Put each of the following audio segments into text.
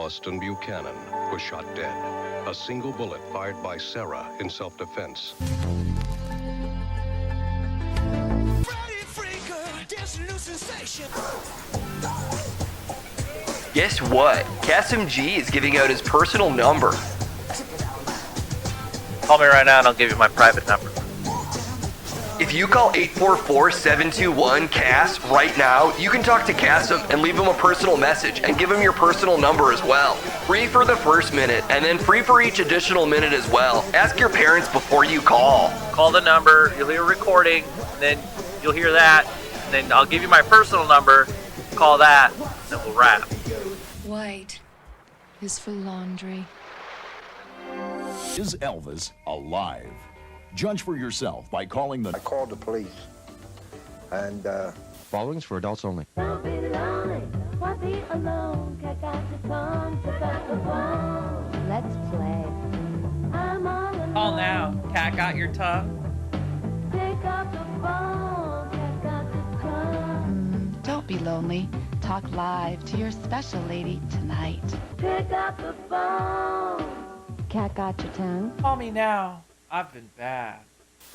Austin Buchanan was shot dead. A single bullet fired by Sarah in self-defense. Guess what? Kassem G is giving out his personal number. Call me right now and I'll give you my private number. If you call 844-721-CASS right now, you can talk to Kassem and leave him a personal message and give him your personal number as well. Free for the first minute and then free for each additional minute as well. Ask your parents before you call. Call the number, you'll hear a recording, and then you'll hear that, and then I'll give you my personal number, call that, and then we'll wrap. White is for laundry. Is Elvis alive? Judge for yourself by calling the... I called the police, and Following's for adults only. Don't be lonely, why be alone? Cat got your tongue, pick up the phone. Let's play. I'm all alone. Call now, cat got your tongue. Pick up the phone, cat got your tongue. Don't be lonely. Talk live to your special lady tonight. Pick up the phone. Cat got your tongue. Call me now, I've been bad.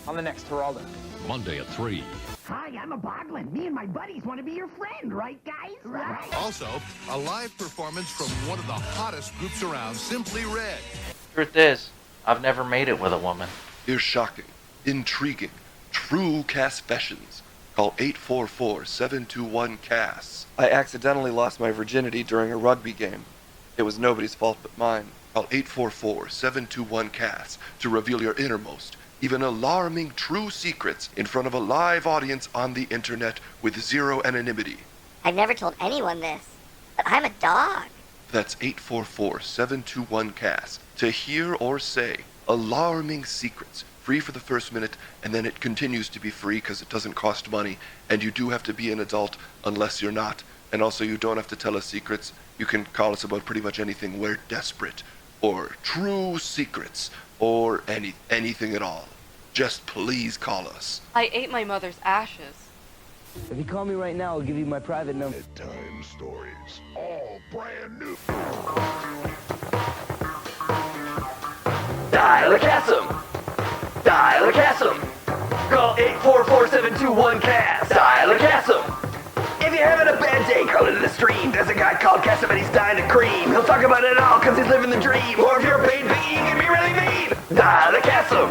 I'm the next Geraldo. Monday at 3. Hi, I'm a Boglin. Me and my buddies want to be your friend, right, guys? Right. Also, a live performance from one of the hottest groups around, Simply Red. Truth is, I've never made it with a woman. Here's shocking, intriguing, true confessions. Call 844-721-CASS. I accidentally lost my virginity during a rugby game. It was nobody's fault but mine. Call 844-721-CASS to reveal your innermost, even alarming true secrets in front of a live audience on the internet with zero anonymity. I've never told anyone this, but I'm a dog. That's 844-721-CASS to hear or say alarming secrets, free for the first minute, and then it continues to be free because it doesn't cost money, and you do have to be an adult unless you're not, and also you don't have to tell us secrets. You can call us about pretty much anything. We're desperate, or true secrets, or anything at all. Just please call us. I ate my mother's ashes. If you call me right now, I'll give you my private number. Bedtime stories, all brand new. Dial a Kassem! Dial a Kassem! Call 844-721-CASS! Dial a Kassem! If you're having a bad day, call into the stream. There's a guy called Kassem and he's dying to cream. He'll talk about it all because he's living the dream. Or if you're a paid piggy, you can be really mean. Dial a Kassem!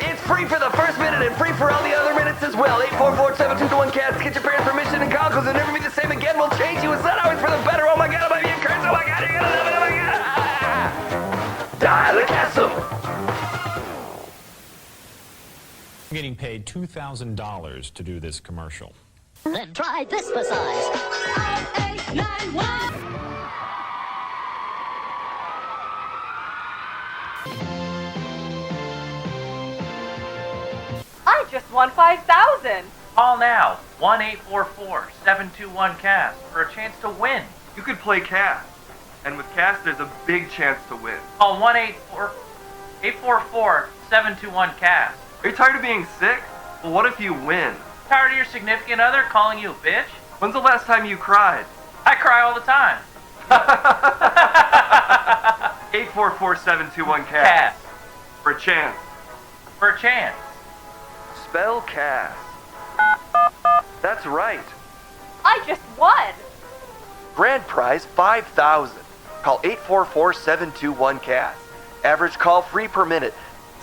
It's free for the first minute and free for all the other minutes as well. 844-721-CASS. Get your parents' permission and call because it'll never be the same again. We'll change you. It's not always for the better. Oh my God, I might be a curse. Oh my God, you're gonna love it. Oh my God. Dial a Kassem! I'm getting paid $2,000 to do this commercial. Then try this massage. 5891. I just won 5,000. Call now, 1-844-721-CASS for a chance to win. You could play Cass, and with Cass, there's a big chance to win. Call 1-844-721-CASS. Are you tired of being sick? Well, what if you win? Tired of your significant other calling you a bitch? When's the last time you cried? I cry all the time. 844-721-CASS. For a chance. For a chance. Spell Cass. That's right. I just won. Grand prize $5,000. Call 844-721-CASS. Average call free per minute,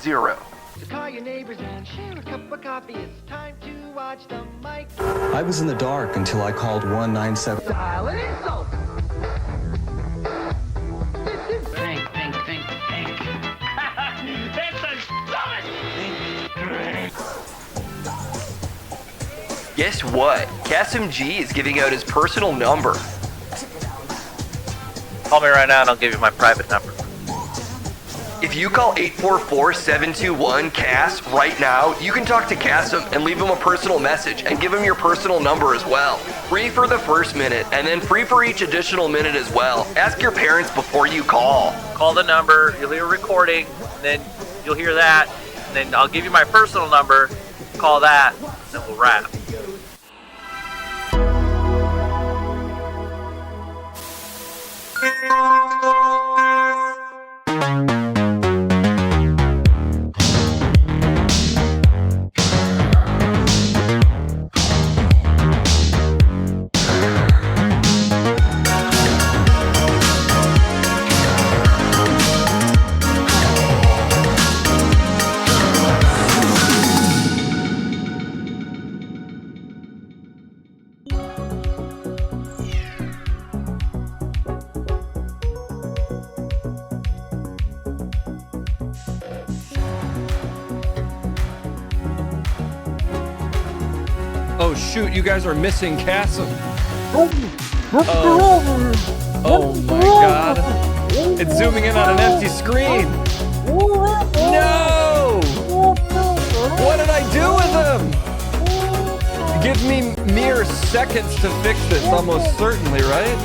0. So call your neighbors and share a cup of coffee. It's time to watch the mic. I was in the dark until I called 197. Dial an insult. Think. That's the dumbest. Guess what? Kassem G is giving out his personal number. Call me right now and I'll give you my private number. If you call 844-721-CASS right now, you can talk to Kassem and leave him a personal message and give him your personal number as well. Free for the first minute and then free for each additional minute as well. Ask your parents before you call. Call the number, you'll hear a recording, and then you'll hear that, and then I'll give you my personal number, call that, and then we'll wrap. Thank you. Oh shoot, you guys are missing Kassem. Oh my god. It's zooming in on an empty screen. No! What did I do with him? Give me mere seconds to fix this, almost certainly, right?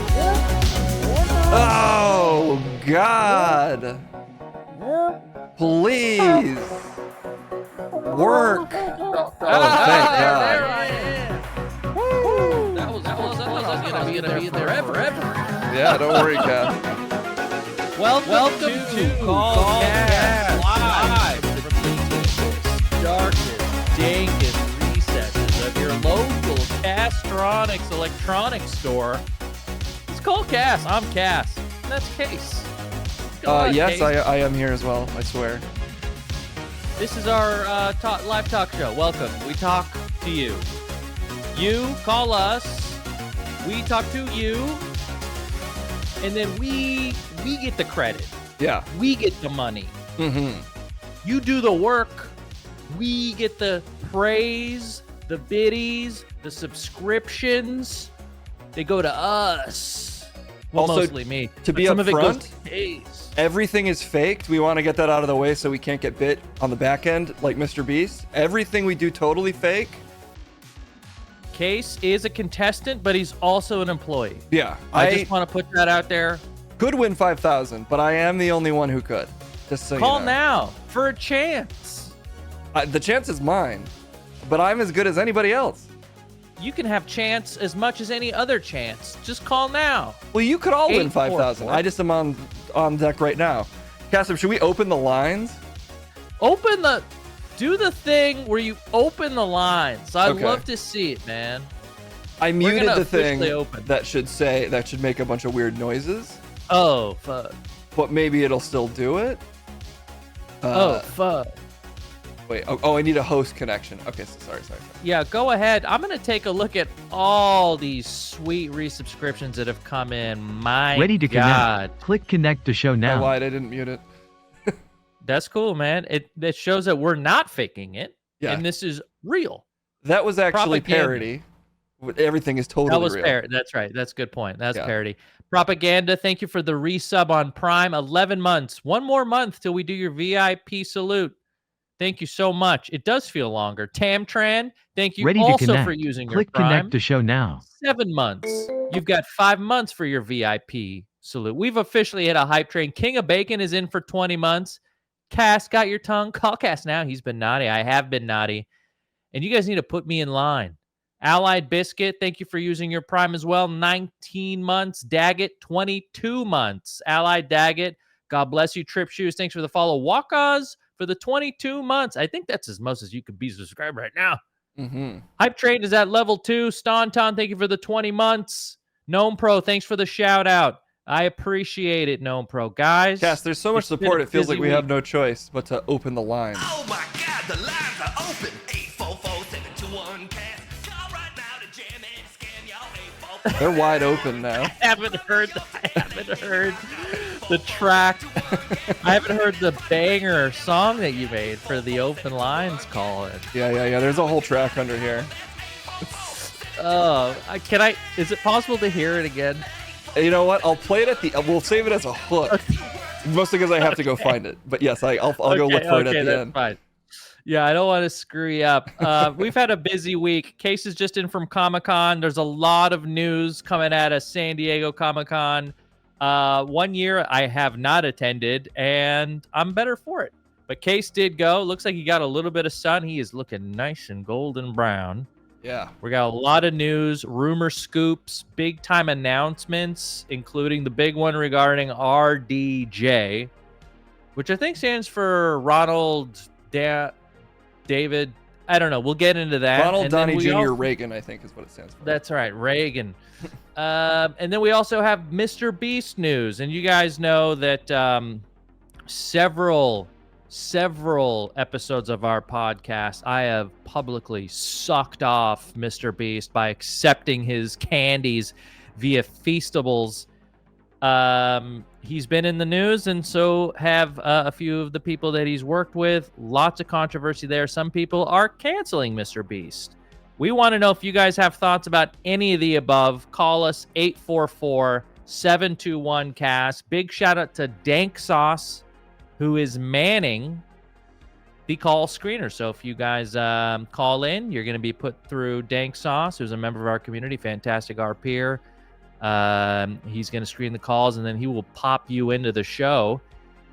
Oh god. Please. Work. Oh, thank god. That was gonna be there forever. Yeah, don't worry, Kath. Welcome to Call Kassem, live from the darkest, dankest recesses of your local Castronics electronics store. It's Call Kassem. I'm Cass. And that's Case. Yes, Case. I am here as well, I swear. This is our live talk show. Welcome. We talk to you. You call us. We talk to you. And then we get the credit. Yeah. We get the money. Mm-hmm. You do the work. We get the praise, the biddies, the subscriptions. They go to us. Well, Also, mostly me. To be some of it goes upfront, to Case. everything is faked. We want to get that out of the way so we can't get bit on the back end like Mr. Beast. Everything we do totally fake. Case is a contestant, but he's also an employee. Yeah. I just want to put that out there. Could win 5,000, but I am the only one who could. Just so Call you know. now for a chance. The chance is mine, but I'm as good as anybody else. You can have chance as much as any other chance. Just call now. Well, you could all win 844. 5,000. I just am on deck right now. Kassem, should we open the lines? Do the thing where you open the lines. I'd Okay. love to see it, man. I muted gonna the thing officially open. that should make a bunch of weird noises. Oh, fuck. But maybe it'll still do it. Oh, fuck. Wait. Oh, I need a host connection. Okay, so sorry. Yeah, go ahead. I'm going to take a look at all these sweet resubscriptions that have come in. My Ready to God. connect. Click connect to show I now. lied. I didn't mute it. That's cool, man. It shows that we're not faking it. Yeah. And this is real. That was actually Propaganda. parody. Everything is totally That was real. parody. That's right. That's a good point. That's Yeah. parody. Propaganda, thank you for the resub on Prime. 11 months. One more month till we do your VIP salute. Thank you so much. It does feel longer. Tamtran, thank you Ready to also connect. for using Click your Prime. connect to show now. 7 months. You've got 5 months for your VIP salute. We've officially hit a hype train. King of Bacon is in for 20 months. Cass, got your tongue? Call Cass now. He's been naughty. I have been naughty. And you guys need to put me in line. Allied Biscuit, thank you for using your Prime as well. 19 months. Daggett, 22 months. Allied Daggett, God bless you. Trip Shoes, thanks for the follow. Wakas for the 22 months. I think that's as most as you could be subscribed right now. Mm-hmm. Hype Train is at level 2. Staunton, thank you for the 20 months. Gnome Pro, thanks for the shout out. I appreciate it, Gnome Pro. Guys. Cass, there's so much it's been support, a it feels busy like we have no choice but to open the line. Oh my God, the lines are open. 844-721-CASS. Call right now to jam and scam y'all. 844. They're wide open now. I haven't heard the track. I haven't heard the banger song that you made for the open lines call in. Yeah. There's a whole track under here. Is it possible to hear it again? You know what? I'll play it we'll save it as a hook. Mostly because I have to go find it. But yes, I'll go look for it at the end. Fine. Yeah, I don't want to screw you up. We've had a busy week. Case is just in from Comic-Con. There's a lot of news coming out of San Diego Comic-Con. 1 year I have not attended, and I'm better for it. But Case did go. Looks like he got a little bit of sun. He is looking nice and golden brown. Yeah. We got a lot of news, rumor scoops, big time announcements, including the big one regarding RDJ, which I think stands for Ronald David. I don't know. We'll get into that. Ronald And then Donnie we Jr. also- Reagan, I think is what it stands for. That's right, Reagan. And then we also have Mr. Beast news. And you guys know that several episodes of our podcast, I have publicly sucked off Mr. Beast by accepting his candies via Feastables. He's been in the news, and so have a few of the people that he's worked with. Lots of controversy there. Some people are canceling Mr. Beast. We want to know if you guys have thoughts about any of the above. Call us 844-721-CASS. Big shout out to Dank Sauce, who is manning the call screener. So if you guys call in, you're going to be put through Dank Sauce, who's a member of our community, fantastic RPer. He's going to screen the calls, and then he will pop you into the show.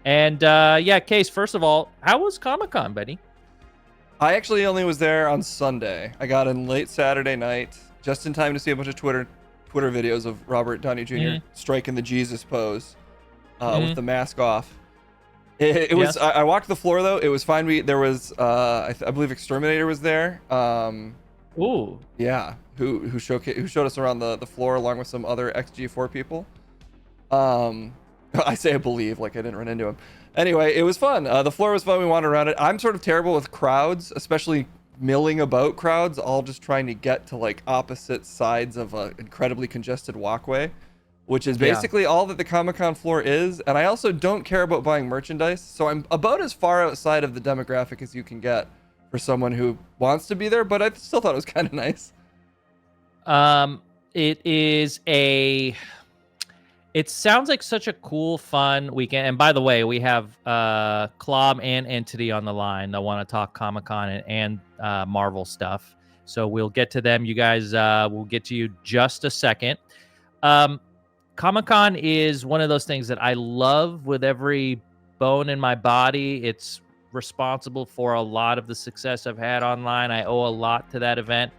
And yeah, Case, first of all, how was Comic-Con, buddy? I actually only was there on Sunday. I got in late Saturday night, just in time to see a bunch of Twitter videos of Robert Downey Jr. striking the Jesus pose with the mask off. It was. I walked the floor though. It was fine. There was. I believe Exterminator was there. Ooh. Yeah. Who showed us around the floor along with some other XG4 people. I say I believe, like I didn't run into him. Anyway, it was fun. The floor was fun. We wandered around it. I'm sort of terrible with crowds, especially milling about crowds, all just trying to get to like opposite sides of an incredibly congested walkway, which is basically all that the Comic-Con floor is. And I also don't care about buying merchandise, so I'm about as far outside of the demographic as you can get for someone who wants to be there, but I still thought it was kind of nice. It sounds like such a cool, fun weekend. And by the way, we have Clob and Entity on the line that want to talk Comic-Con and Marvel stuff. So we'll get to them. You guys, we'll get to you just a second. Comic-Con is one of those things that I love with every bone in my body. It's responsible for a lot of the success I've had online. I owe a lot to that event.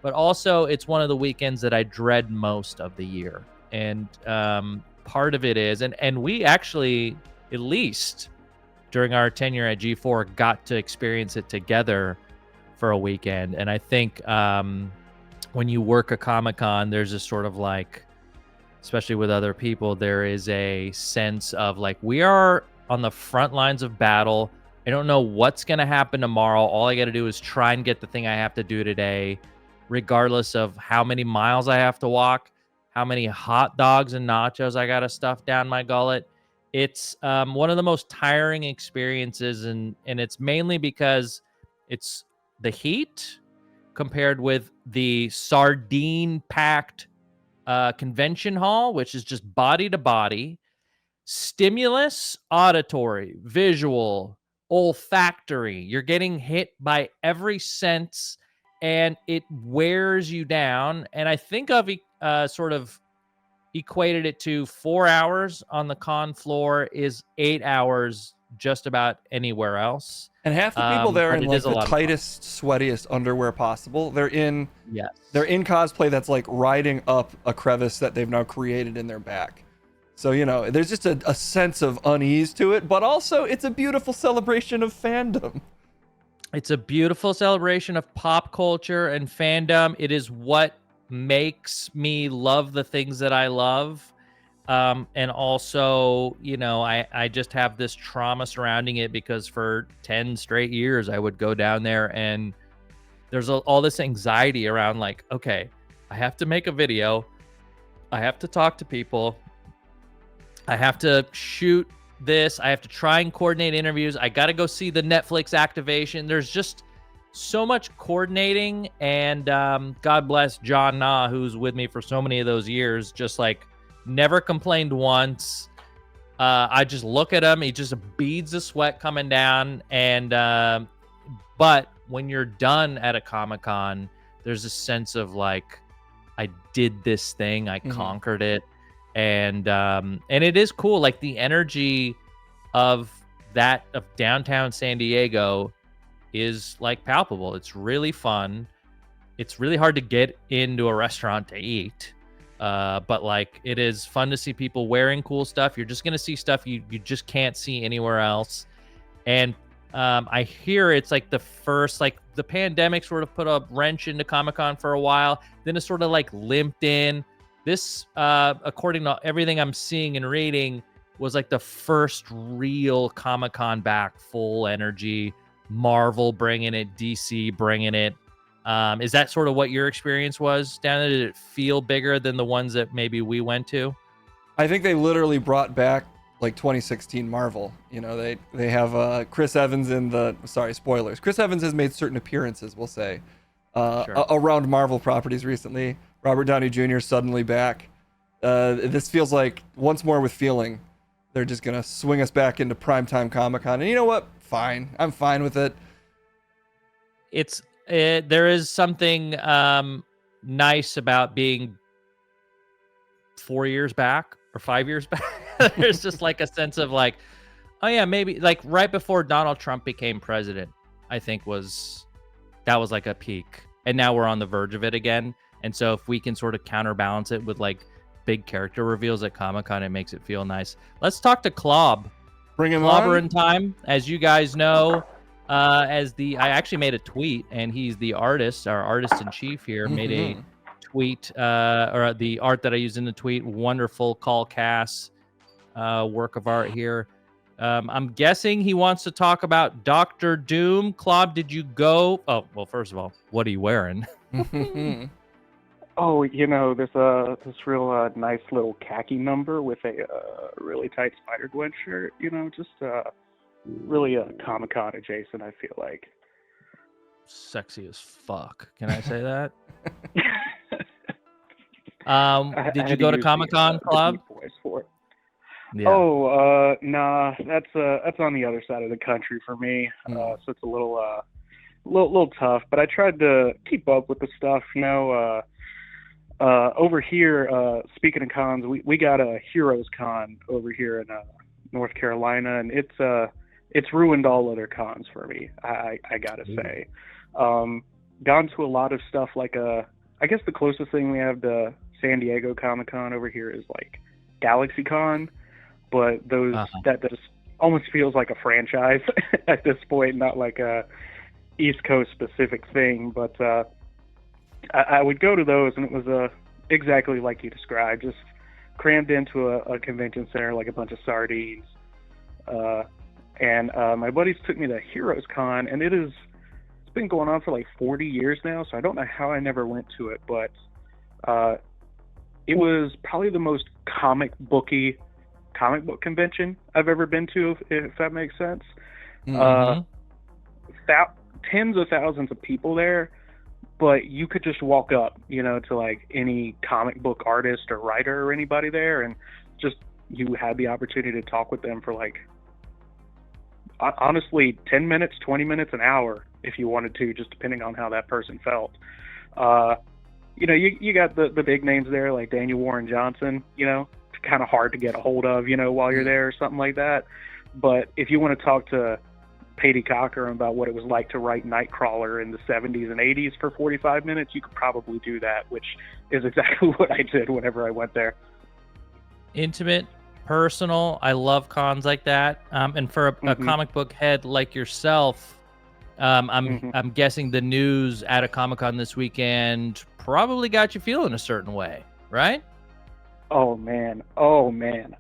But also, it's one of the weekends that I dread most of the year. And part of it is, and we actually, at least during our tenure at G4, got to experience it together for a weekend. And I think when you work a Comic-Con, there's a sort of like, especially with other people, there is a sense of like, we are on the front lines of battle. I don't know what's going to happen tomorrow. All I got to do is try and get the thing I have to do today, regardless of how many miles I have to walk, how many hot dogs and nachos I got to stuff down my gullet. It's one of the most tiring experiences, and it's mainly because it's the heat compared with the sardine-packed convention hall, which is just body to body. Stimulus, auditory, visual, olfactory. You're getting hit by every sense, and it wears you down. And I think I've sort of equated it to 4 hours on the con floor is 8 hours just about anywhere else. And half the people there are in like the tightest, sweatiest underwear possible. They're in cosplay that's like riding up a crevice that they've now created in their back. So, you know, there's just a sense of unease to it, but also it's a beautiful celebration of fandom. It's a beautiful celebration of pop culture and fandom. It is what makes me love the things that I love. And also, you know, I just have this trauma surrounding it because for 10 straight years, I would go down there and there's all this anxiety around like, okay, I have to make a video. I have to talk to people. I have to shoot this. I have to try and coordinate interviews. I got to go see the Netflix activation. There's just so much coordinating, and God bless John Na, who's with me for so many of those years, just like never complained once. I just look at him. He just beads of sweat coming down. And but when you're done at a Comic-Con, there's a sense of like, I did this thing. I conquered it. And it is cool. Like the energy of downtown San Diego is like palpable. It's really fun. It's really hard to get into a restaurant to eat. But like it is fun to see people wearing cool stuff. You're just going to see stuff you just can't see anywhere else. And I hear it's like the first, like the pandemic sort of put a wrench into Comic-Con for a while. Then it sort of like limped in. This, according to everything I'm seeing and reading, was like the first real Comic-Con back, full energy. Marvel bringing it, DC bringing it. Is that sort of what your experience was down there? Did it feel bigger than the ones that maybe we went to? I think they literally brought back like 2016 Marvel. You know, they have Chris Evans in the, sorry, spoilers. Chris Evans has made certain appearances, we'll say, around Marvel properties recently. Robert Downey Jr. suddenly back. This feels like once more with feeling. They're just gonna swing us back into primetime Comic-Con, and you know what? Fine, I'm fine with it. There is something nice about being 4 years back or 5 years back. There's just like a sense of like, oh yeah, maybe like right before Donald Trump became president, I think that was like a peak, and now we're on the verge of it again. And so if we can sort of counterbalance it with like big character reveals at Comic-Con, it makes it feel nice. Let's talk to Clob. Bring him Clobberinthyme, as you guys know, I actually made a tweet, and he's the artist, our artist in chief here, made a tweet, or the art that I used in the tweet. Wonderful Call Kassem work of art here. I'm guessing he wants to talk about Dr. Doom. Clob, did you go? Oh, well, first of all, what are you wearing? Oh, this real nice little khaki number with a really tight Spider-Gwen shirt. Just really Comic-Con adjacent, I feel like. Sexy as fuck. Can I say that? Did you go to Comic-Con, Clob? Yeah. Oh, nah, that's on the other side of the country for me. So it's a little tough, but I tried to keep up with the stuff, over here, speaking of cons, we got a Heroes Con over here in North Carolina, and it's ruined all other cons for me. I gotta say, gone to a lot of stuff like I guess the closest thing we have to San Diego Comic-Con over here is like Galaxy Con, but that just almost feels like a franchise at this point, not like a East Coast specific thing. But I would go to those, and it was exactly like you described, just crammed into a convention center like a bunch of sardines. And my buddies took me to Heroes Con, and it's been going on for like 40 years now, so I don't know how I never went to it, but it was probably the most comic book convention I've ever been to, if that makes sense. Tens of thousands of people there, but you could just walk up, to like any comic book artist or writer or anybody there, and just you had the opportunity to talk with them for like, honestly, 10 minutes, 20 minutes, an hour, if you wanted to, just depending on how that person felt. You got the big names there, like Daniel Warren Johnson, it's kind of hard to get a hold of, while you're there or something like that. But if you want to talk to Patty Cochran about what it was like to write Nightcrawler in the 70s and 80s for 45 minutes, you could probably do that, which is exactly what I did whenever I went there. Intimate, personal. I love cons like that. And for a comic book head like yourself, I'm guessing the news at a Comic-Con this weekend probably got you feeling a certain way, right? Oh man.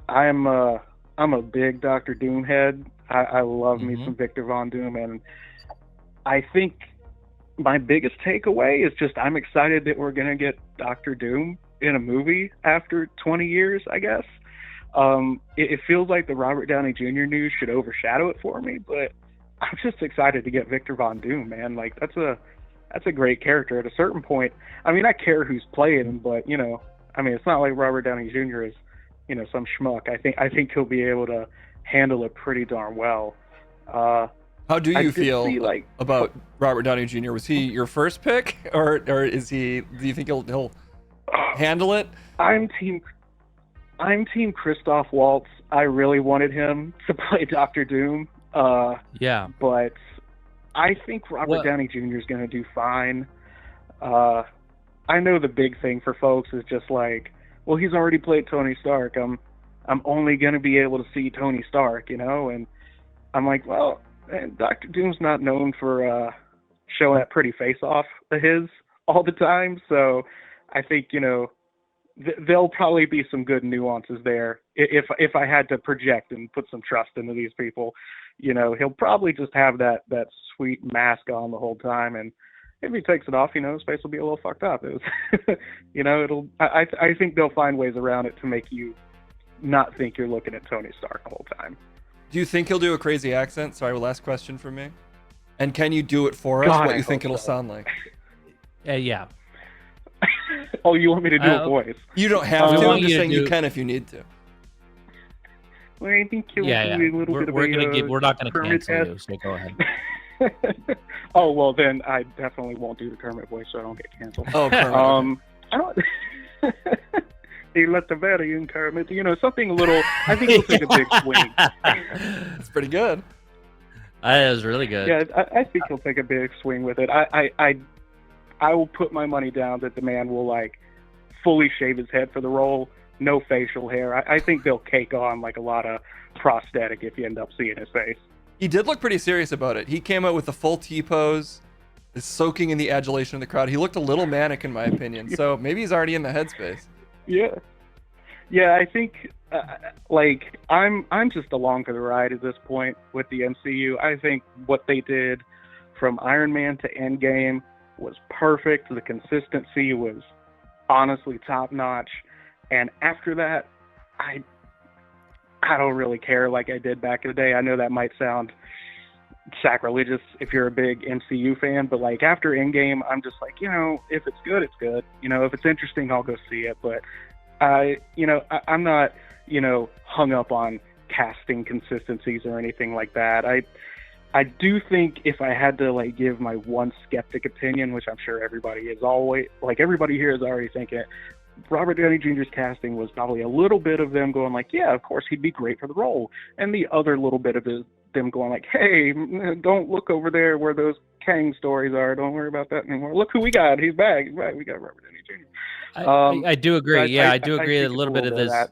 I'm a big Dr. Doom head. I love me some Victor Von Doom, and I think my biggest takeaway is just I'm excited that we're gonna get Dr. Doom in a movie after 20 years, I guess. It feels like the Robert Downey Jr. news should overshadow it for me, but I'm just excited to get Victor Von Doom, man. Like that's a great character. At a certain point, I mean, I care who's playing him, but it's not like Robert Downey Jr. is, some schmuck. I think he'll be able to handle it pretty darn well. How do you feel about Robert Downey Jr.? Was he your first pick, or is he? Do you think he'll handle it? I'm team Christoph Waltz. I really wanted him to play Dr. Doom. But I think Robert Downey Jr. is going to do fine. I know the big thing for folks is just like, well, he's already played Tony Stark. I'm only going to be able to see Tony Stark, and I'm like, well, Dr. Doom's not known for showing that pretty face off of his all the time. So I think, there'll probably be some good nuances there. If I had to project and put some trust into these people, he'll probably just have that sweet mask on the whole time. And if he takes it off, his face will be a little fucked up. I think they'll find ways around it to make you not think you're looking at Tony Stark the whole time. Do you think he'll do a crazy accent? Sorry, last question from me. And can you do it for us? God, what you think it'll sound like? Yeah. Oh, you want me to do a voice? You don't have to. I'm just saying you can if you need to. Well, I think you'll do a little bit of we're not gonna Kermit cancel you, test. so go ahead. Oh well, then I definitely won't do the Kermit voice, so I don't get canceled. Oh, Kermit. I don't. He let the very in Kermit. Something a little. I think he'll take a big swing. It's pretty good. That was really good. Yeah, I think he'll take a big swing with it. I will put my money down that the man will fully shave his head for the role, no facial hair. I think they'll cake on a lot of prosthetic if you end up seeing his face. He did look pretty serious about it. He came out with the full T-pose, soaking in the adulation of the crowd. He looked a little manic in my opinion, so maybe he's already in the headspace. Yeah, I think I'm just along for the ride at this point with the MCU. I think what they did from Iron Man to Endgame was perfect. The consistency was honestly top notch, and after that, I don't really care like I did back in the day. I know that might sound sacrilegious if you're a big MCU fan, but after Endgame, I'm just if it's good, it's good. If it's interesting, I'll go see it. But I'm not hung up on casting consistencies or anything like that. I do think if I had to give my one skeptic opinion, which I'm sure everybody is always everybody here is already thinking, Robert Downey Jr.'s casting was probably a little bit of them going yeah, of course he'd be great for the role, and the other little bit of them going hey, don't look over there where those Kang stories are. Don't worry about that anymore. Look who we got. He's back. We got Robert Downey Jr. I do agree. I do agree. think A little bit of this. that.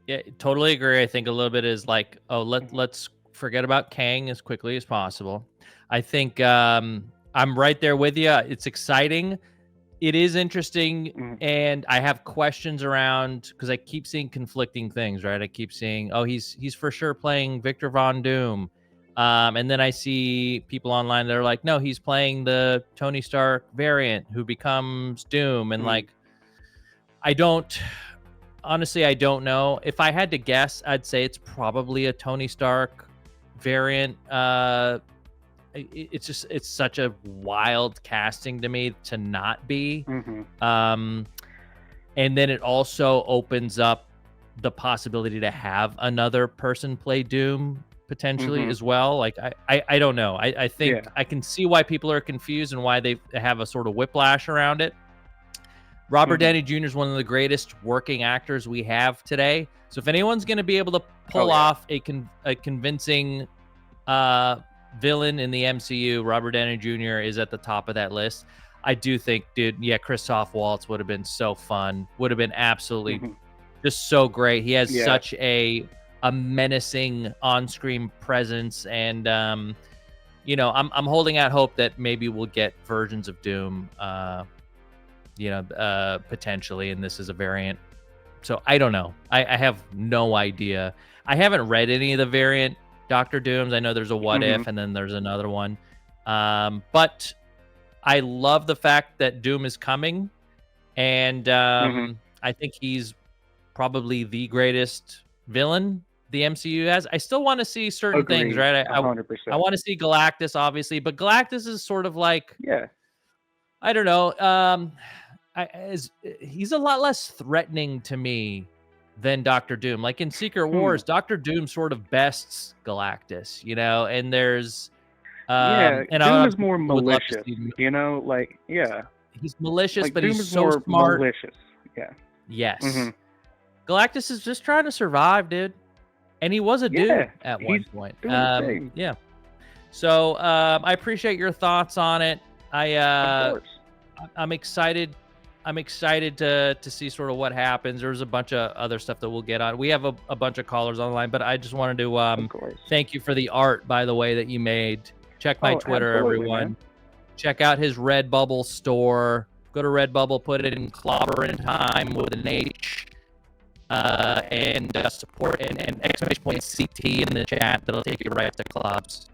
Yeah, totally agree. I think a little bit is let's forget about Kang as quickly as possible. I think I'm right there with you. It's exciting. It is interesting, and I have questions around because I keep seeing conflicting things. Right, I keep seeing, he's for sure playing Victor Von Doom, and then I see people online that are like, no, he's playing the Tony Stark variant who becomes Doom, and I don't know. If I had to guess, I'd say it's probably a Tony Stark variant. It's such a wild casting to me to not be. And then it also opens up the possibility to have another person play Doom potentially as well. I don't know. I think I can see why people are confused and why they have a sort of whiplash around it. Robert Downey Jr. is one of the greatest working actors we have today. So if anyone's going to be able to pull off a convincing villain in the MCU, Robert Downey Jr. is at the top of that list. I do think, dude, Christoph Waltz would have been so fun. Would have been absolutely just so great. He has such a menacing on-screen presence, and I'm holding out hope that maybe we'll get versions of Doom, potentially, and this is a variant. So I don't know. I have no idea. I haven't read any of the variant Doctor Dooms. I know there's a What If, and then there's another one. But I love the fact that Doom is coming, and I think he's probably the greatest villain the MCU has. I still want to see certain things, right? 100%. I want to see Galactus, obviously, but Galactus is sort of I don't know. He's a lot less threatening to me than Doctor Doom. Like in Secret Wars, Doctor Doom sort of bests Galactus, and there's and Doom is more malicious, he's malicious, but Doom he's is so more smart. Malicious. Yes. Galactus is just trying to survive, dude, and he was a dude at one point. So I appreciate your thoughts on it. I'm excited. I'm excited to see sort of what happens. There's a bunch of other stuff that we'll get on. We have a bunch of callers online, but I just wanted to thank you for the art, by the way, that you made. Check my Twitter, everyone. Man. Check out his Redbubble store. Go to Redbubble, put it in Clobberinthyme with an H, and support and !CT in the chat. That'll take you right to Club's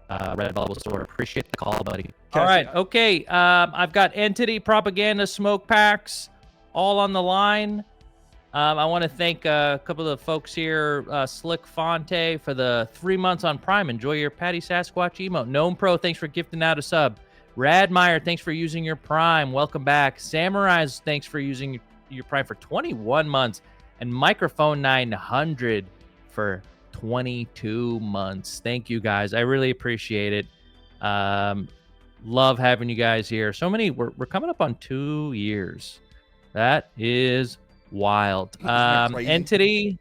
Redbubble store. Appreciate the call, buddy. All right, okay. I've got Entity Propaganda Smoke Packs all on the line. I want to thank a couple of the folks here, Slick Fonte for the 3 months on Prime. Enjoy your Patty Sasquatch emote. Gnome Pro, thanks for gifting out a sub. Radmeyer, thanks for using your Prime. Welcome back. Samurai's, thanks for using your Prime for 21 months. And Microphone 900 for 22 months. Thank you, guys. I really appreciate it. Love having you guys here. So many. We're coming up on 2 years. That is wild. Entity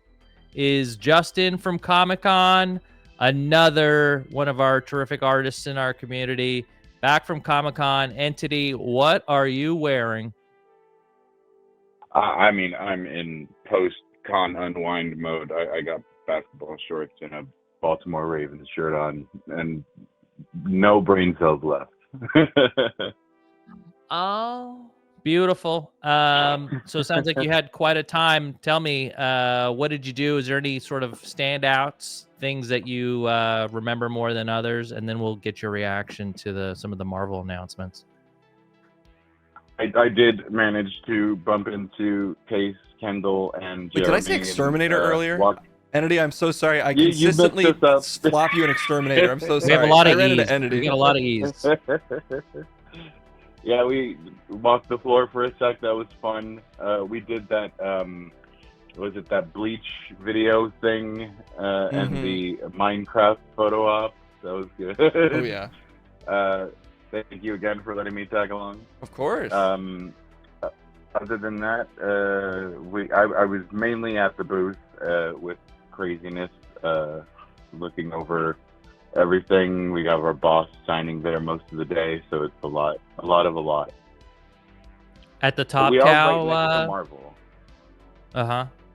is Justin from Comic-Con, another one of our terrific artists in our community. Back from Comic-Con. Entity, what are you wearing? I mean, I'm in post-con unwind mode. I got basketball shorts and a Baltimore Ravens shirt on, and no brain cells left. Oh, beautiful. So it sounds like you had quite a time. Tell me, what did you do? Is there any sort of standouts, things that you remember more than others? And then we'll get your reaction to some of the Marvel announcements. I did manage to bump into Case, Kendall, and Jeremy. Wait, did I say Exterminator earlier? Entity, I'm so sorry. I consistently flop you an Exterminator. I'm so sorry. We have a lot of I ran into E's. Entity. We got a lot of E's. Yeah, we walked the floor for a sec. That was fun. We did that, was it that Bleach video thing and the Minecraft photo op? That was good. Oh, yeah. Thank you again for letting me tag along. Of course. Other than that, I was mainly at the booth with craziness, looking over everything. We got our boss signing there most of the day, so it's a lot. At the Top we Cow. Are right next to Marvel.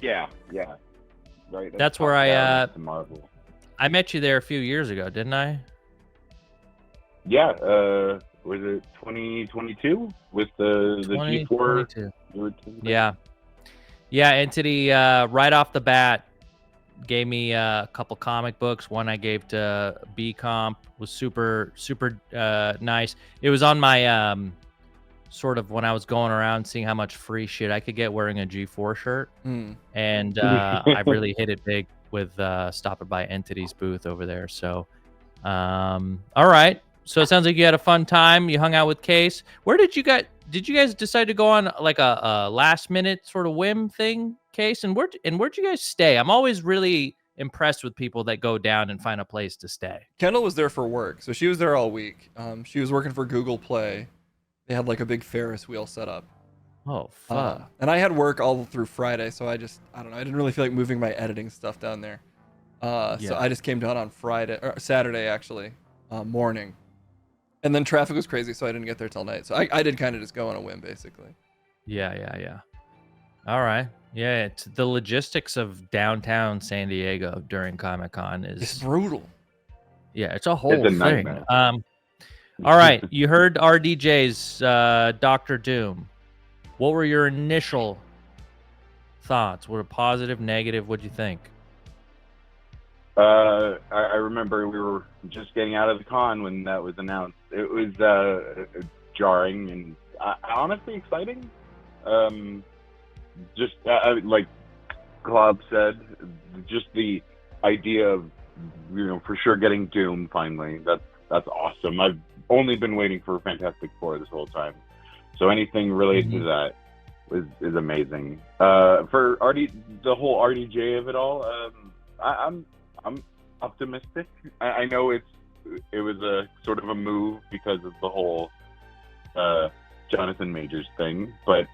Yeah. Right. That's where Marvel. I met you there a few years ago, didn't I? Yeah. Was it 2022 with the G4? Yeah. Entity right off the bat gave me a couple comic books. One I gave to B Comp, was super nice. It was on my sort of when I was going around seeing how much free shit I could get wearing a G4 shirt, and I really hit it big with stopping by Entity's booth over there. So, all right. So it sounds like you had a fun time. You hung out with Case. Where did you guys decide to go on like a last minute sort of whim thing, Case? And where'd you guys stay? I'm always really impressed with people that go down and find a place to stay. Kendall was there for work, so she was there all week. She was working for Google Play. They had like a big Ferris wheel set up. Oh, fuck. And I had work all through Friday, so I don't know. I didn't really feel like moving my editing stuff down there. So I just came down on Saturday actually, morning. And then traffic was crazy, so I didn't get there till night. So I did kind of just go on a whim, basically. Yeah. All right. Yeah, it's the logistics of downtown San Diego during Comic-Con it's brutal. Yeah, it's a whole thing. Nightmare. All right, you heard RDJ's Dr. Doom. What were your initial thoughts? Were it positive, negative? What'd you think? I remember we were just getting out of the con when that was announced. It was jarring and honestly exciting. Just like Klob said, just the idea of for sure getting Doom finally. That's awesome. I've only been waiting for Fantastic Four this whole time, so anything related to that is amazing. For the whole RDJ of it all, I'm optimistic. I know it was a sort of a move because of the whole Jonathan Majors thing, but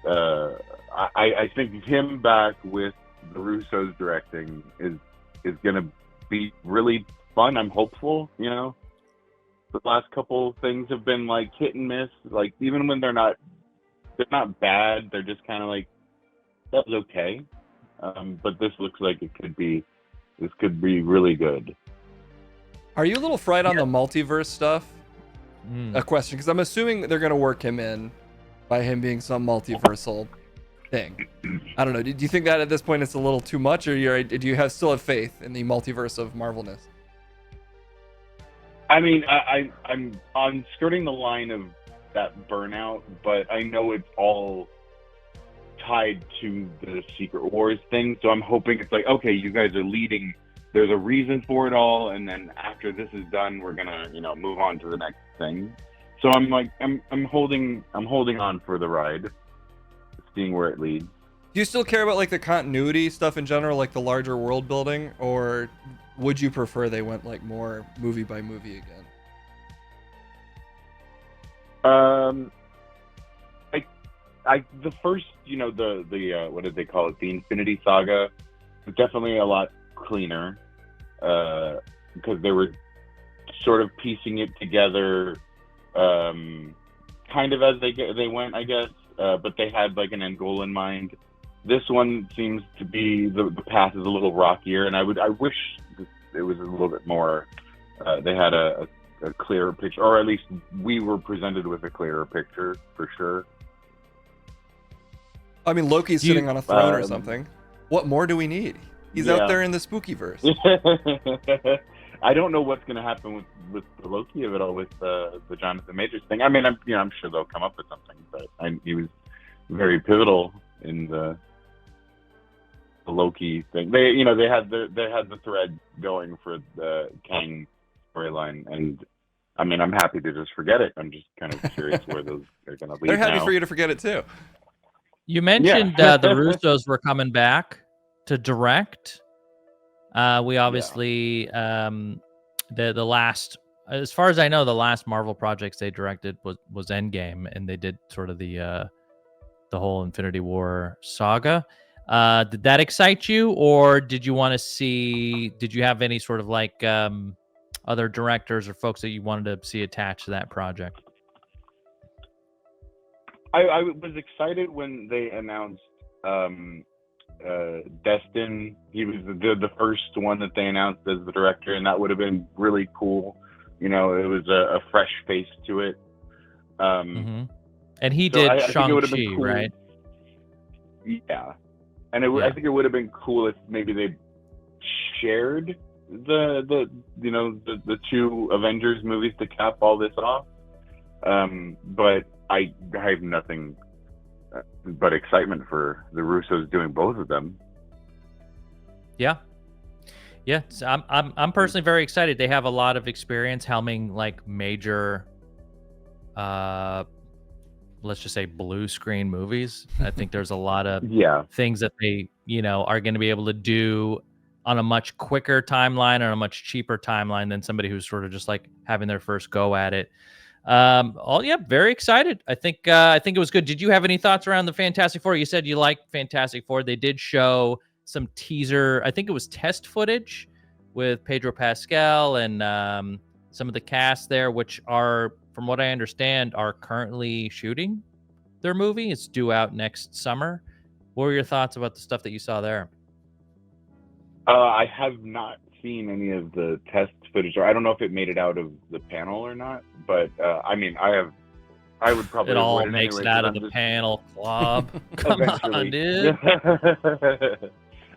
I think him back with the Russos directing is gonna be really fun. I'm hopeful. The last couple things have been like hit and miss. Like even when they're not bad, they're just kind of like that was okay. But this looks like it could be. This could be really good. Are you a little fried on the multiverse stuff? A question, because I'm assuming they're going to work him in by him being some multiversal thing. I don't know. Do you think that at this point it's a little too much, or do you still have faith in the multiverse of Marvelness? I mean, I'm on skirting the line of that burnout, but I know it's all tied to the Secret Wars thing, so I'm hoping it's like, okay, you guys are leading, there's a reason for it all, and then after this is done, we're gonna, move on to the next thing. So I'm holding on for the ride, seeing where it leads. Do you still care about like the continuity stuff in general, like the larger world building, or would you prefer they went like more movie by movie again? The first, the what did they call it? The Infinity Saga was definitely a lot cleaner, because they were sort of piecing it together, kind of as they went, I guess. But they had like an end goal in mind. This one seems to be the path is a little rockier, and I wish it was a little bit more. They had a clearer picture, or at least we were presented with a clearer picture for sure. I mean, Loki's sitting on a throne or something. What more do we need? He's out there in the spooky verse. I don't know what's going to happen with the Loki of it all, with the Jonathan Majors thing. I mean, I'm sure they'll come up with something, but he was very pivotal in the Loki thing. They had the thread going for the Kang storyline, and I mean, I'm happy to just forget it. I'm just kind of curious where those are going to lead. They're happy for you to forget it too. You mentioned the Russos were coming back to direct. We obviously the last, as far as I know, the last Marvel projects they directed was Endgame, and they did sort of the whole Infinity War saga. Did that excite you, or did you want to see? Did you have any sort of like other directors or folks that you wanted to see attached to that project? I was excited when they announced Destin. He was the first one that they announced as the director, and that would have been really cool. It was a fresh face to it. And he did Shang-Chi, cool. right? Yeah, and I think it would have been cool if maybe they shared the two Avengers movies to cap all this off. But I have nothing but excitement for the Russos doing both of them. Yeah. So I'm personally very excited. They have a lot of experience helming like major, let's just say blue screen movies. I think there's a lot of things that they are going to be able to do on a much quicker timeline or a much cheaper timeline than somebody who's sort of just like having their first go at it. Very excited. I think it was good. Did you have any thoughts around the Fantastic Four? You said you liked Fantastic Four. They did show some teaser, I think it was test footage with Pedro Pascal and some of the cast there, which are, from what I understand, are currently shooting their movie. It's due out next summer. What were your thoughts about the stuff that you saw there? I have not seen any of the test footage, or I don't know if it made it out of the panel or not, but I mean, I would probably it all makes it out of the panel, Club. Come on, dude.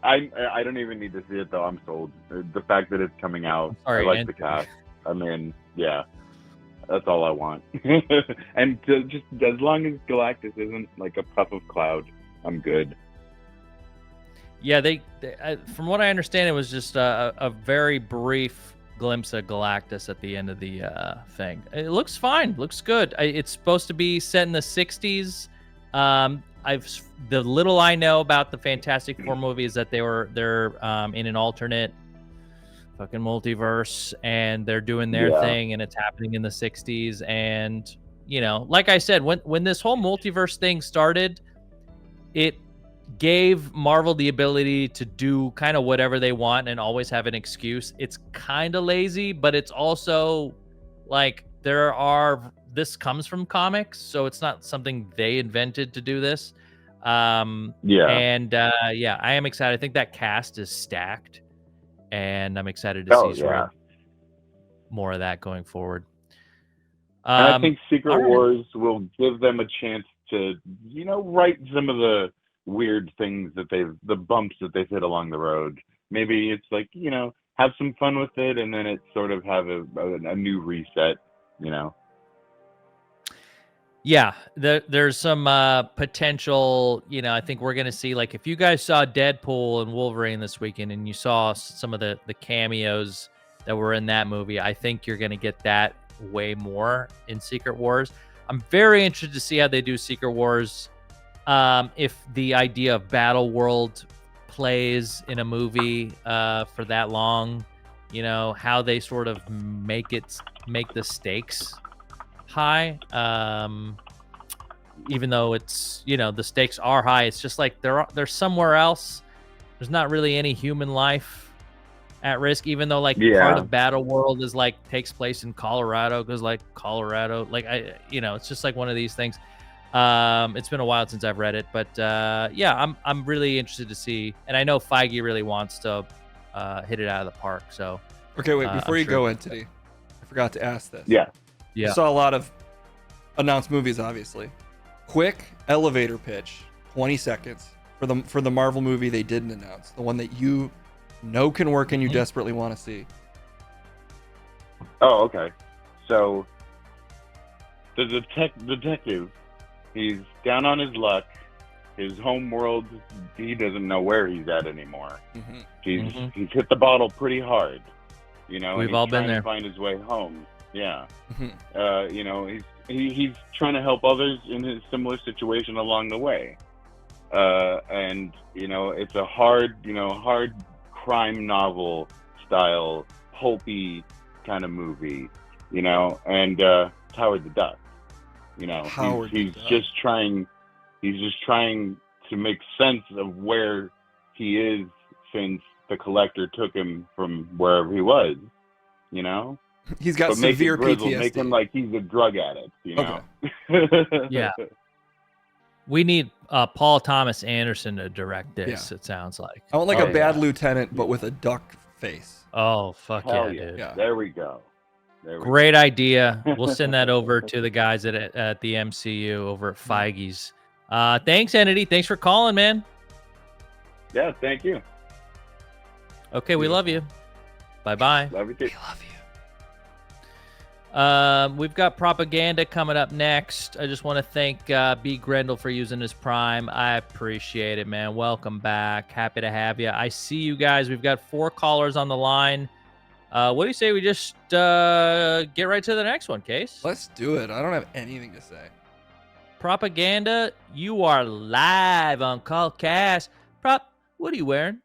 I don't even need to see it though. I'm sold. The fact that it's coming out, I like the cast. I mean, yeah, that's all I want. And just as long as Galactus isn't like a puff of cloud, I'm good. Yeah, they from what I understand, it was just a very brief glimpse of Galactus at the end of the thing. It looks fine, looks good. It's supposed to be set in the 60s. The little I know about the Fantastic Four movie is that they're in an alternate fucking multiverse, and they're doing their thing, and it's happening in the 60s. And like I said, when this whole multiverse thing started, it gave Marvel the ability to do kind of whatever they want and always have an excuse. It's kind of lazy, but it's also like this comes from comics, so it's not something they invented to do this. I am excited. I think that cast is stacked, and I'm excited to see sort of more of that going forward. And I think Secret Wars will give them a chance to, right some of the weird things that the bumps that they've hit along the road. Maybe it's like, have some fun with it, and then it sort of have a new reset, Yeah, there's some potential, I think we're going to see, like, if you guys saw Deadpool and Wolverine this weekend and you saw some of the cameos that were in that movie, I think you're going to get that way more in Secret Wars. I'm very interested to see how they do Secret Wars. If the idea of Battle World plays in a movie for that long, you know, how they sort of make the stakes high. Even though it's, you know, the stakes are high, it's just like they're somewhere else. There's not really any human life at risk, even though like part of Battle World is like takes place in Colorado, because like Colorado, like it's just like one of these things. It's been a while since I've read it, but yeah, I'm really interested to see, and I know Feige really wants to hit it out of the park. So okay, wait, before you go, Entity, I forgot to ask this. Yeah. I saw a lot of announced movies, obviously. Quick elevator pitch, 20 seconds for the Marvel movie they didn't announce, the one that you know can work and you desperately want to see. Oh, okay. So the detective, he's down on his luck. His home world, he doesn't know where he's at anymore. He's hit the bottle pretty hard, you know. We've all been there. To find his way home. Yeah. You know, he's trying to help others in a similar situation along the way. And you know, it's a hard crime novel style, pulpy kind of movie, you know. And it's Howard the Duck. You know, he's just trying to make sense of where he is since the Collector took him from wherever he was, you know. He's got severe PTSD. Make him like he's a drug addict, you know. Yeah. We need Paul Thomas Anderson to direct this. It sounds like. I want like a bad lieutenant, but with a duck face. Oh fuck Hell yeah, dude! Yeah. There we go. Great idea. We'll send that over to the guys at the MCU over at Feige's. Thanks, Entity. Thanks for calling, man. Yeah, thank you. Okay, we love you. Bye-bye. Love you too. We love you. We've got Propaganda coming up next. I just want to thank B. Grendel for using his Prime. I appreciate it, man. Welcome back. Happy to have you. I see you guys. We've got 4 callers on the line. What do you say we just get right to the next one, Case? Let's do it. I don't have anything to say. Propaganda, you are live on Call Kassem. Prop, what are you wearing?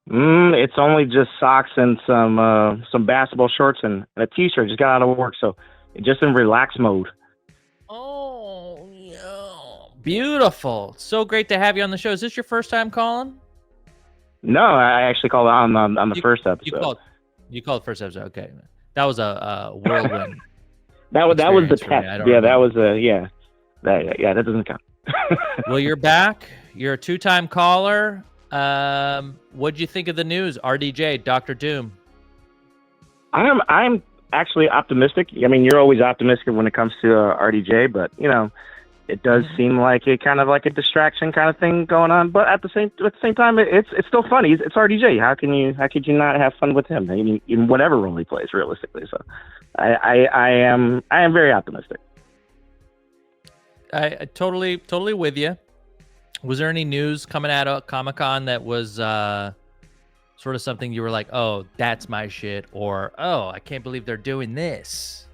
It's only just socks and some basketball shorts and a t-shirt. Just got out of work, so just in relax mode. Oh, yeah. Beautiful. So great to have you on the show. Is this your first time calling? No, I actually called on the first episode. You called the first episode. Okay, that was a whirlwind. that was the test. Yeah, that was that doesn't count. Well, you're back. You're a 2-time caller. What'd you think of the news? RDJ, Dr. Doom. I'm actually optimistic. I mean, you're always optimistic when it comes to RDJ, but you know, it does seem like a kind of like a distraction kind of thing going on. But at the same time, it's still funny. It's RDJ. How could you not have fun with him? I mean, in whatever role he plays, realistically. So, I am very optimistic. I totally with you. Was there any news coming out of Comic-Con that was sort of something you were like, oh, that's my shit, or oh, I can't believe they're doing this?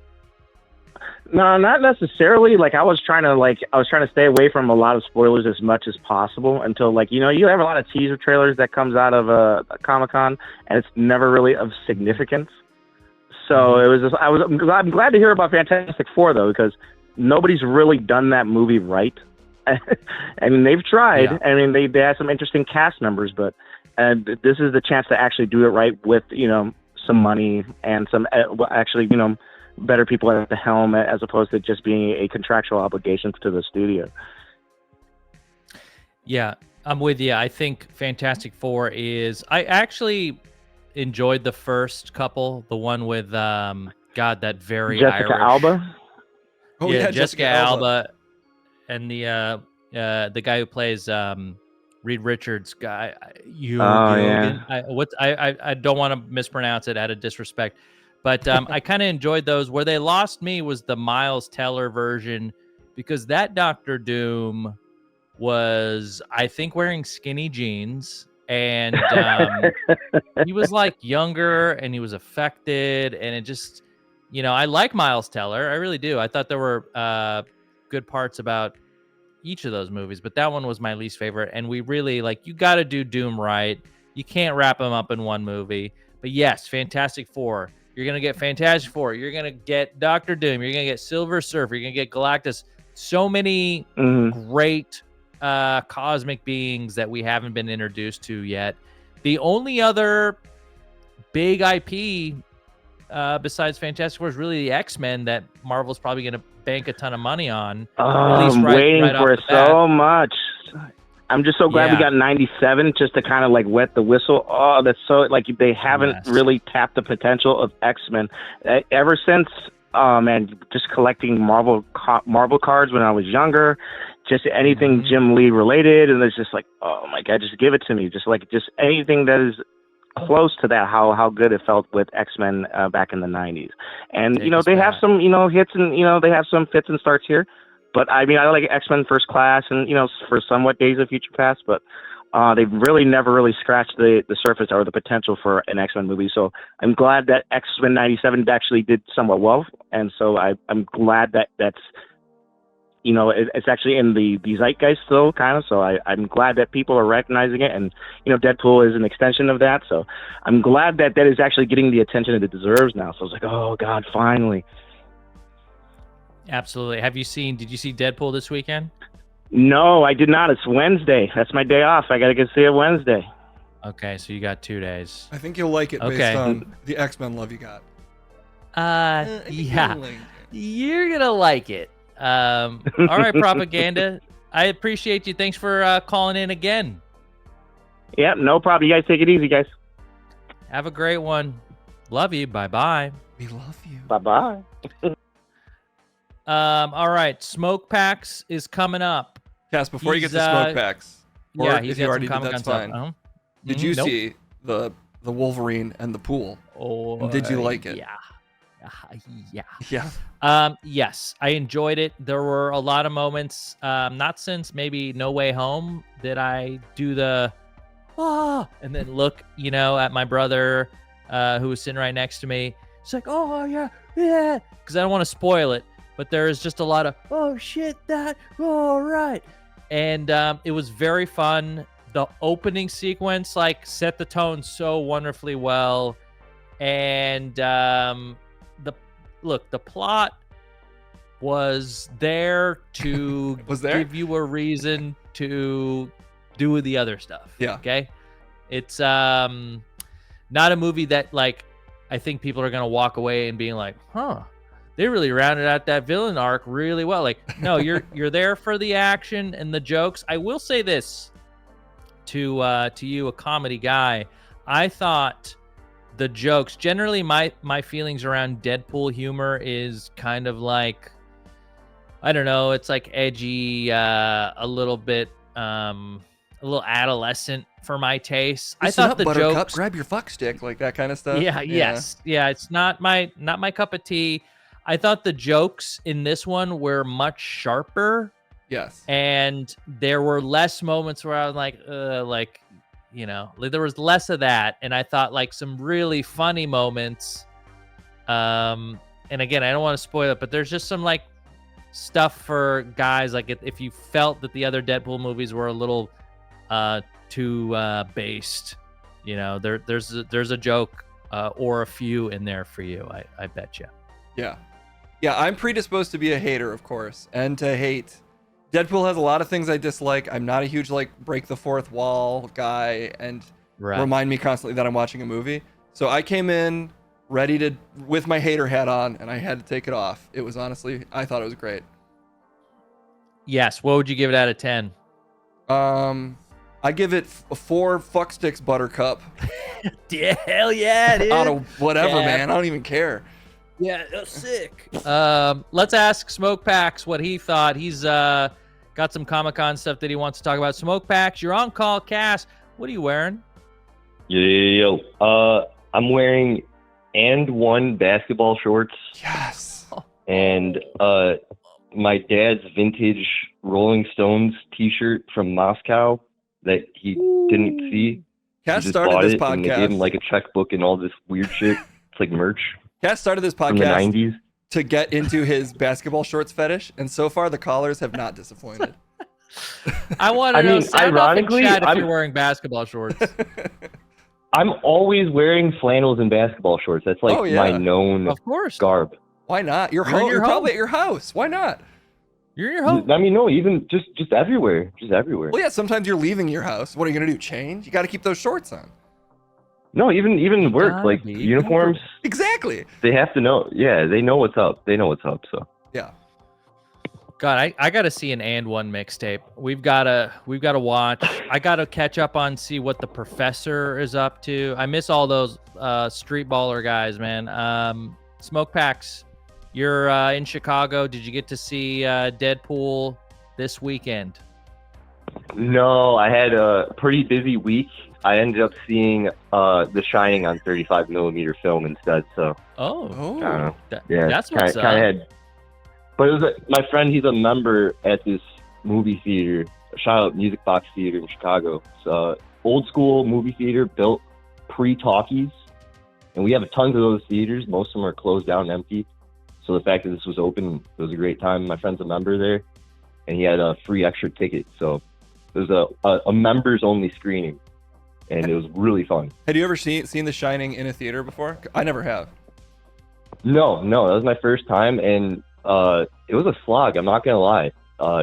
No, not necessarily. Like I was trying to stay away from a lot of spoilers as much as possible until you have a lot of teaser trailers that comes out of Comic-Con, and it's never really of significance. So it was just, I'm glad to hear about Fantastic Four though, because nobody's really done that movie right. I mean, they've tried. Yeah. I mean, they had some interesting cast members, but this is the chance to actually do it right with, some money and some actually, better people at the helm as opposed to just being a contractual obligation to the studio. Yeah, I'm with you. I think Fantastic Four I actually enjoyed the first couple, the one with, that very Jessica Irish. Alba? Oh, yeah, Jessica Alba. And the guy who plays Reed Richards guy, I don't want to mispronounce it out of disrespect, but I kind of enjoyed those. Where they lost me was the Miles Teller version, because that Dr. Doom was, I think, wearing skinny jeans, and he was like younger and he was affected, and it just I like Miles Teller. I really do. I thought there were good parts about each of those movies, but that one was my least favorite. And we really you got to do Doom right. You can't wrap them up in one movie. But yes, Fantastic Four. You're going to get Fantastic Four. You're going to get Doctor Doom. You're going to get Silver Surfer. You're going to get Galactus. So many great cosmic beings that we haven't been introduced to yet. The only other big IP besides Fantastic Four is really the X-Men that Marvel's probably going to bank a ton of money on. I'm waiting for it so much. I'm just so glad we got 97 just to kind of wet the whistle. Oh, that's so they haven't really tapped the potential of X-Men ever since. Just collecting Marvel cards when I was younger, just anything Jim Lee related, and it's just oh my God, just give it to me. Just anything that is close to that, how good it felt with X-Men back in the 90s. And they have some hits, and they have some fits and starts here. But I like X-Men First Class and for somewhat Days of Future Past, but they've really never really scratched the surface or the potential for an X-Men movie. So I'm glad that X-Men 97 actually did somewhat well, and so I'm glad that that's it's actually in the zeitgeist still, kind of. So I'm glad that people are recognizing it, and Deadpool is an extension of that. So I'm glad that is actually getting the attention that it deserves now. So it's oh God, finally. Absolutely. Did you see Deadpool this weekend? No, I did not. It's Wednesday. That's my day off. I got to go see it Wednesday. Okay, so you got 2 days. I think you'll like it based on the X-Men love you got. Yeah. You're going to like it. All right, Propaganda. I appreciate you. Thanks for calling in again. Yeah, no problem. You guys take it easy, guys. Have a great one. Love you. Bye-bye. We love you. Bye-bye. All right, Smoke Packs is coming up. Cass, before you get to Smoke Packs, or he's if you got already some did, that's Comic-Con fine. stuff. Did you see the Wolverine and the pool? Oh, and did you like it? Yeah. Yes, I enjoyed it. There were a lot of moments, not since maybe No Way Home, that I do the and then look, at my brother who was sitting right next to me. It's like, oh yeah, because I don't want to spoil it. But there is just a lot of, oh shit, that, all right. And it was very fun. The opening sequence set the tone so wonderfully well. And the plot was there to give you a reason to do the other stuff. Yeah. Okay. It's not a movie that I think people are gonna walk away and being like, they really rounded out that villain arc really well. No, you're there for the action and the jokes. I will say this to you, a comedy guy. I thought the jokes, generally my feelings around Deadpool humor is kind of I don't know, it's edgy, a little bit, a little adolescent for my taste. Listen I thought up, the Buttercup, jokes, grab your fuck stick, that kind of stuff. Yes, it's not my cup of tea. I thought the jokes in this one were much sharper. Yes. And there were less moments where I was there was less of that. And I thought some really funny moments. And again, I don't want to spoil it, but there's just some stuff for guys. If you felt that the other Deadpool movies were a little too based, there's a joke or a few in there for you. I bet you. Yeah, I'm predisposed to be a hater, of course, and to hate. Deadpool has a lot of things I dislike. I'm not a huge break the fourth wall guy and remind me constantly that I'm watching a movie. So I came in ready with my hater hat on, and I had to take it off. It was honestly, I thought it was great. Yes. What would you give it out of 10? I give it 4 fuck sticks, Buttercup. Hell yeah, dude. Out of whatever, man. I don't even care. Yeah, sick. Let's ask Smoke Packs what he thought. He's got some Comic-Con stuff that he wants to talk about. Smoke Packs, you're on Call Cass. What are you wearing? Yo, I'm wearing and one basketball shorts. Yes. And my dad's vintage Rolling Stones T-shirt from Moscow that he didn't see. Cass He just started bought this it, and they podcast. gave him a checkbook and all this weird shit. It's merch. Cass started this from the podcast 90s. to get into his basketball shorts fetish, and so far the callers have not disappointed. I want to know, sound off in ironically, chat if you're wearing basketball shorts. I'm always wearing flannels and basketball shorts. That's like my known Of course. garb. Why not? You're You're in home. your You're probably home. at your house. Why not? You're in your home. I mean, no, even just everywhere. Just everywhere. Well, yeah, sometimes you're leaving your house. What are you going to do? Change? You got to keep those shorts on. No, even work, gotta like be. uniforms. Exactly. They have to know. Yeah, they know what's up. They know what's up. So. Yeah. God, I gotta see an And One mixtape. We've gotta watch. I gotta catch up on see what the professor is up to. I miss all those street baller guys, man. Smoke Packs, you're in Chicago. Did you get to see Deadpool this weekend? No, I had a pretty busy week. I ended up seeing The Shining on 35mm film instead. So. Oh. I don't know. Yeah, that's what's kind of had. But it was my friend. He's a member at this movie theater, shout out Music Box Theater in Chicago. It's old school movie theater built pre-talkies, and we have tons of those theaters. Most of them are closed down and empty. So the fact that this was open, it was a great time. My friend's a member there, and he had a free extra ticket. So it was a members only screening, and it was really fun. Had you ever seen The Shining in a theater before? I never have. No, that was my first time, and it was a slog. I'm not gonna lie.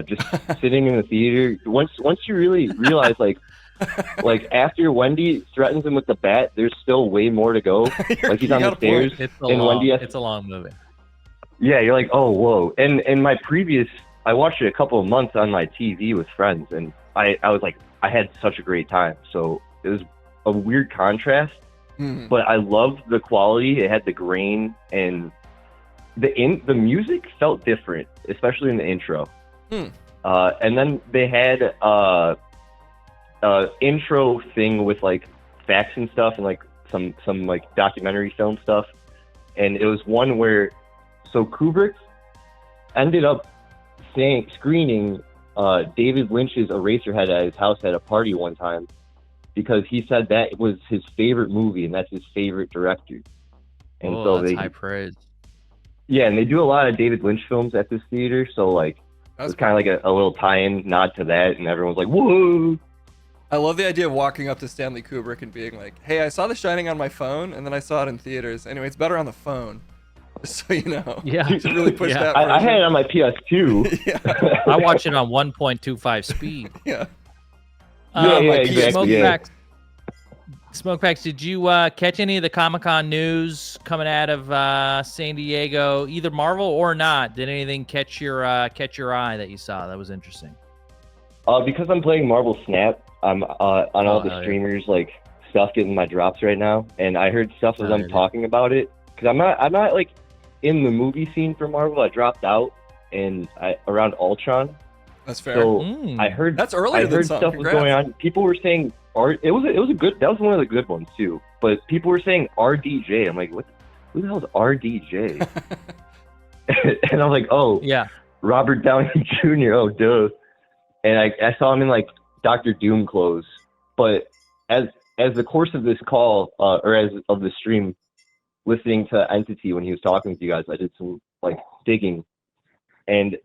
Just sitting in the theater. Once you really realize, like after Wendy threatens him with the bat, there's still way more to go. Like he's on the stairs, It's a long movie. Yeah, you're like, oh, whoa. And I watched it a couple of months on my TV with friends, and I was like, I had such a great time. So it was a weird contrast, but I loved the quality. It had the grain, and the music felt different, especially in the intro. And then they had intro thing with like facts and stuff, and like some like documentary film stuff. And it was one where Kubrick ended up screening David Lynch's Eraserhead at his house at a party one time, because he said that was his favorite movie and that's his favorite director. And that's high praise. Yeah, and they do a lot of David Lynch films at this theater, so like it was kind of like a little tie-in nod to that, and everyone's like, whoa! I love the idea of walking up to Stanley Kubrick and being like, hey, I saw The Shining on my phone, and then I saw it in theaters. Anyway, it's better on the phone, just so you know. Yeah. To really push that I had it on my PS2. I watched it on 1.25 speed. Yeah. Exactly. Smoke Packs, did you catch any of the Comic-Con news coming out of San Diego, either Marvel or not? Did anything catch your eye that you saw that was interesting? Because I'm playing Marvel Snap, I'm on all the streamers like stuff getting my drops right now, and I heard stuff of them talking about it. Because I'm not like in the movie scene for Marvel. I dropped out around Ultron. That's fair. So I heard that's earlier. I heard stuff was going on. People were saying it was a good. That was one of the good ones too. But people were saying RDJ. I'm like, what? Who the hell is RDJ? And I'm like, oh yeah, Robert Downey Jr. Oh duh. And I saw him in like Dr. Doom clothes. But as the course of this call or as of the stream, listening to Entity when he was talking with you guys, I did some like digging, and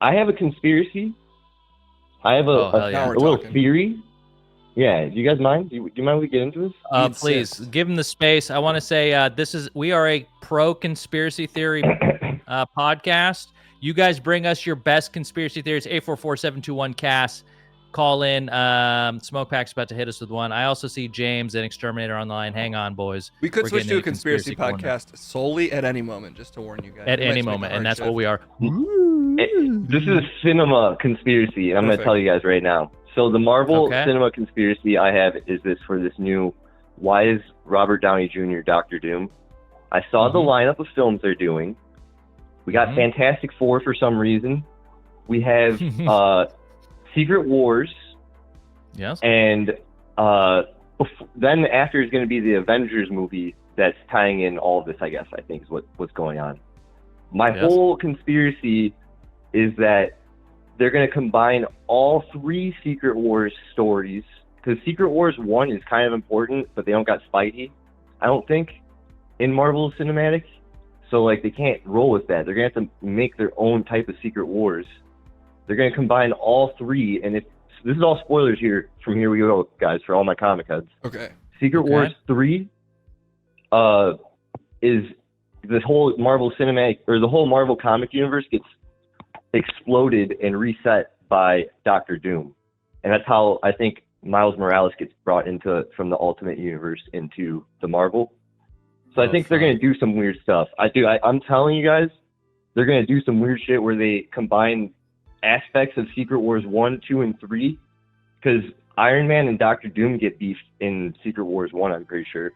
I have a conspiracy. I have a little theory. Yeah, do you guys mind? Do you mind we get into this? Please give him the space. I want to say we are a pro conspiracy theory podcast. You guys bring us your best conspiracy theories. 844-721-CASS. Call in. Smoke Pack's about to hit us with one. I also see James and Exterminator on the line. Hang on, boys. We could switch to a conspiracy podcast solely at any moment, just to warn you guys. At any moment, and that's what we are. This is a cinema conspiracy, and I'm going to tell you guys right now. So the Marvel cinema conspiracy I have is this for this new, why is Robert Downey Jr. Dr. Doom? I saw the lineup of films they're doing. We got Fantastic Four for some reason. We have Secret Wars. Yes. And then after is going to be the Avengers movie that's tying in all of this, I guess, I think is what's going on. My whole conspiracy is that they're going to combine all three Secret Wars stories, because Secret Wars 1 is kind of important, but they don't got Spidey, I don't think, in Marvel Cinematic. So like they can't roll with that. They're gonna have to make their own type of Secret Wars. They're gonna combine all three, and if this is all spoilers here, from here we go, guys, for all my comic heads. Okay. Secret Wars 3 is the whole Marvel cinematic, or the whole Marvel comic universe gets exploded and reset by Doctor Doom. And that's how I think Miles Morales gets brought into from the Ultimate Universe into the Marvel. So I think they're going to do some weird stuff. I'm telling you guys, they're going to do some weird shit where they combine aspects of Secret Wars 1, 2, and 3. Because Iron Man and Doctor Doom get beefed in Secret Wars 1, I'm pretty sure.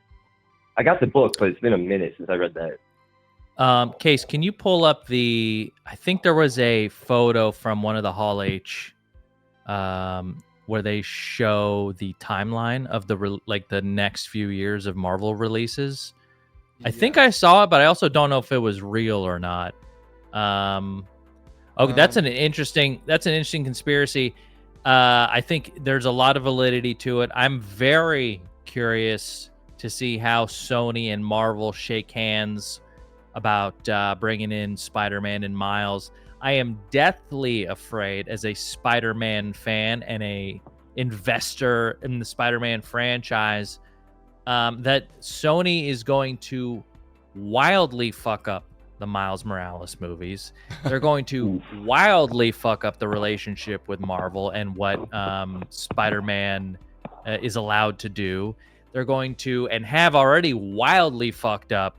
I got the book, but it's been a minute since I read that. Case, can you pull up I think there was a photo from one of the Hall H where they show the timeline of the next few years of Marvel releases. I think I saw it, but I also don't know if it was real or not. That's an interesting conspiracy. I think there's a lot of validity to it. I'm very curious to see how Sony and Marvel shake hands about bringing in Spider-Man and Miles. I am deathly afraid, as a Spider-Man fan and a investor in the Spider-Man franchise, that Sony is going to wildly fuck up the Miles Morales movies. They're going to wildly fuck up the relationship with Marvel and what Spider-Man is allowed to do. They're going to, and have already wildly fucked up,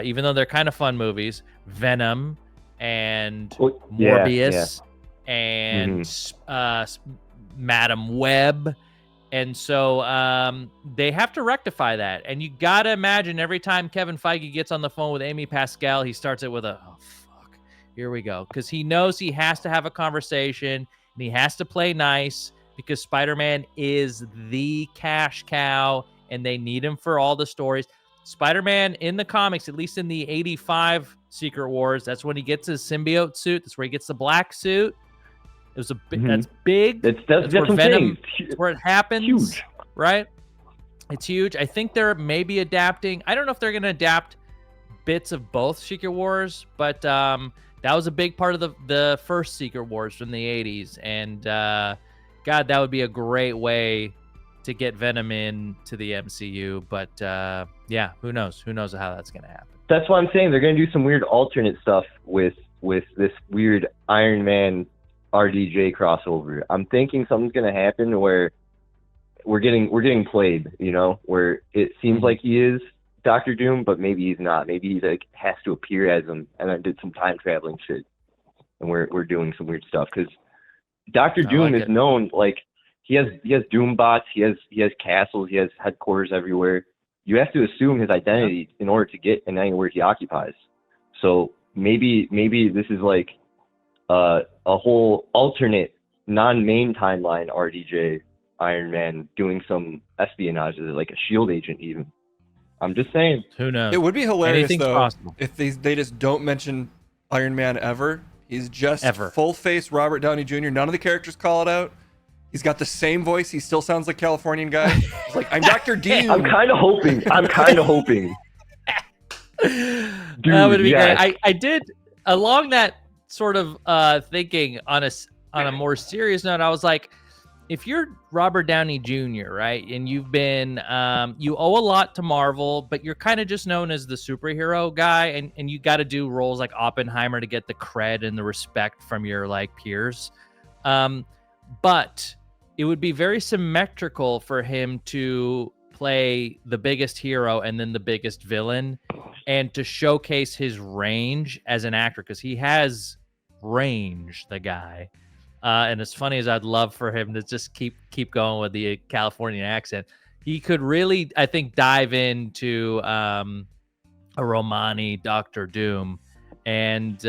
even though they're kind of fun movies, Venom and Morbius and Madam Web. And so they have to rectify that. And you got to imagine every time Kevin Feige gets on the phone with Amy Pascal, he starts it with oh, fuck, here we go. Because he knows he has to have a conversation and he has to play nice because Spider-Man is the cash cow and they need him for all the stories. Spider-Man in the comics, at least in the 85 Secret Wars, that's when he gets his symbiote suit. That's where he gets the black suit. It was that's big. That's where Venom. That's where it happens. Huge, right? It's huge. I think they're maybe adapting. I don't know if they're going to adapt bits of both Secret Wars, but that was a big part of the first Secret Wars from the 80s. And God, that would be a great way to get Venom into the MCU. But yeah, who knows? Who knows how that's going to happen? That's why I'm saying they're going to do some weird alternate stuff with this weird Iron Man RDJ crossover. I'm thinking something's gonna happen where we're getting played, where it seems like he is Doctor Doom, but maybe he's not. Maybe he has to appear as him and then did some time traveling shit. And we're doing some weird stuff because Doctor Doom is known, like he has Doom bots, he has castles, he has headquarters everywhere. You have to assume his identity in order to get in anywhere he occupies. So maybe this is like a whole alternate non-main timeline RDJ Iron Man doing some espionage, like a SHIELD agent even. I'm just saying. Who knows? It would be hilarious though possible. if they just don't mention Iron Man ever. He's just full face Robert Downey Jr. None of the characters call it out. He's got the same voice. He still sounds like Californian guy. He's like, I'm Dr. Doom. I'm kind of hoping. Dude, that would be great. I did along that sort of thinking on a more serious note. I was like, if you're Robert Downey Jr., right, and you've been you owe a lot to Marvel, but you're kind of just known as the superhero guy, and you got to do roles like Oppenheimer to get the cred and the respect from your peers. But it would be very symmetrical for him to play the biggest hero and then the biggest villain, and to showcase his range as an actor, because he has range, the guy. And as funny as I'd love for him to just keep going with the Californian accent, he could really, I think, dive into a Romani Doctor Doom and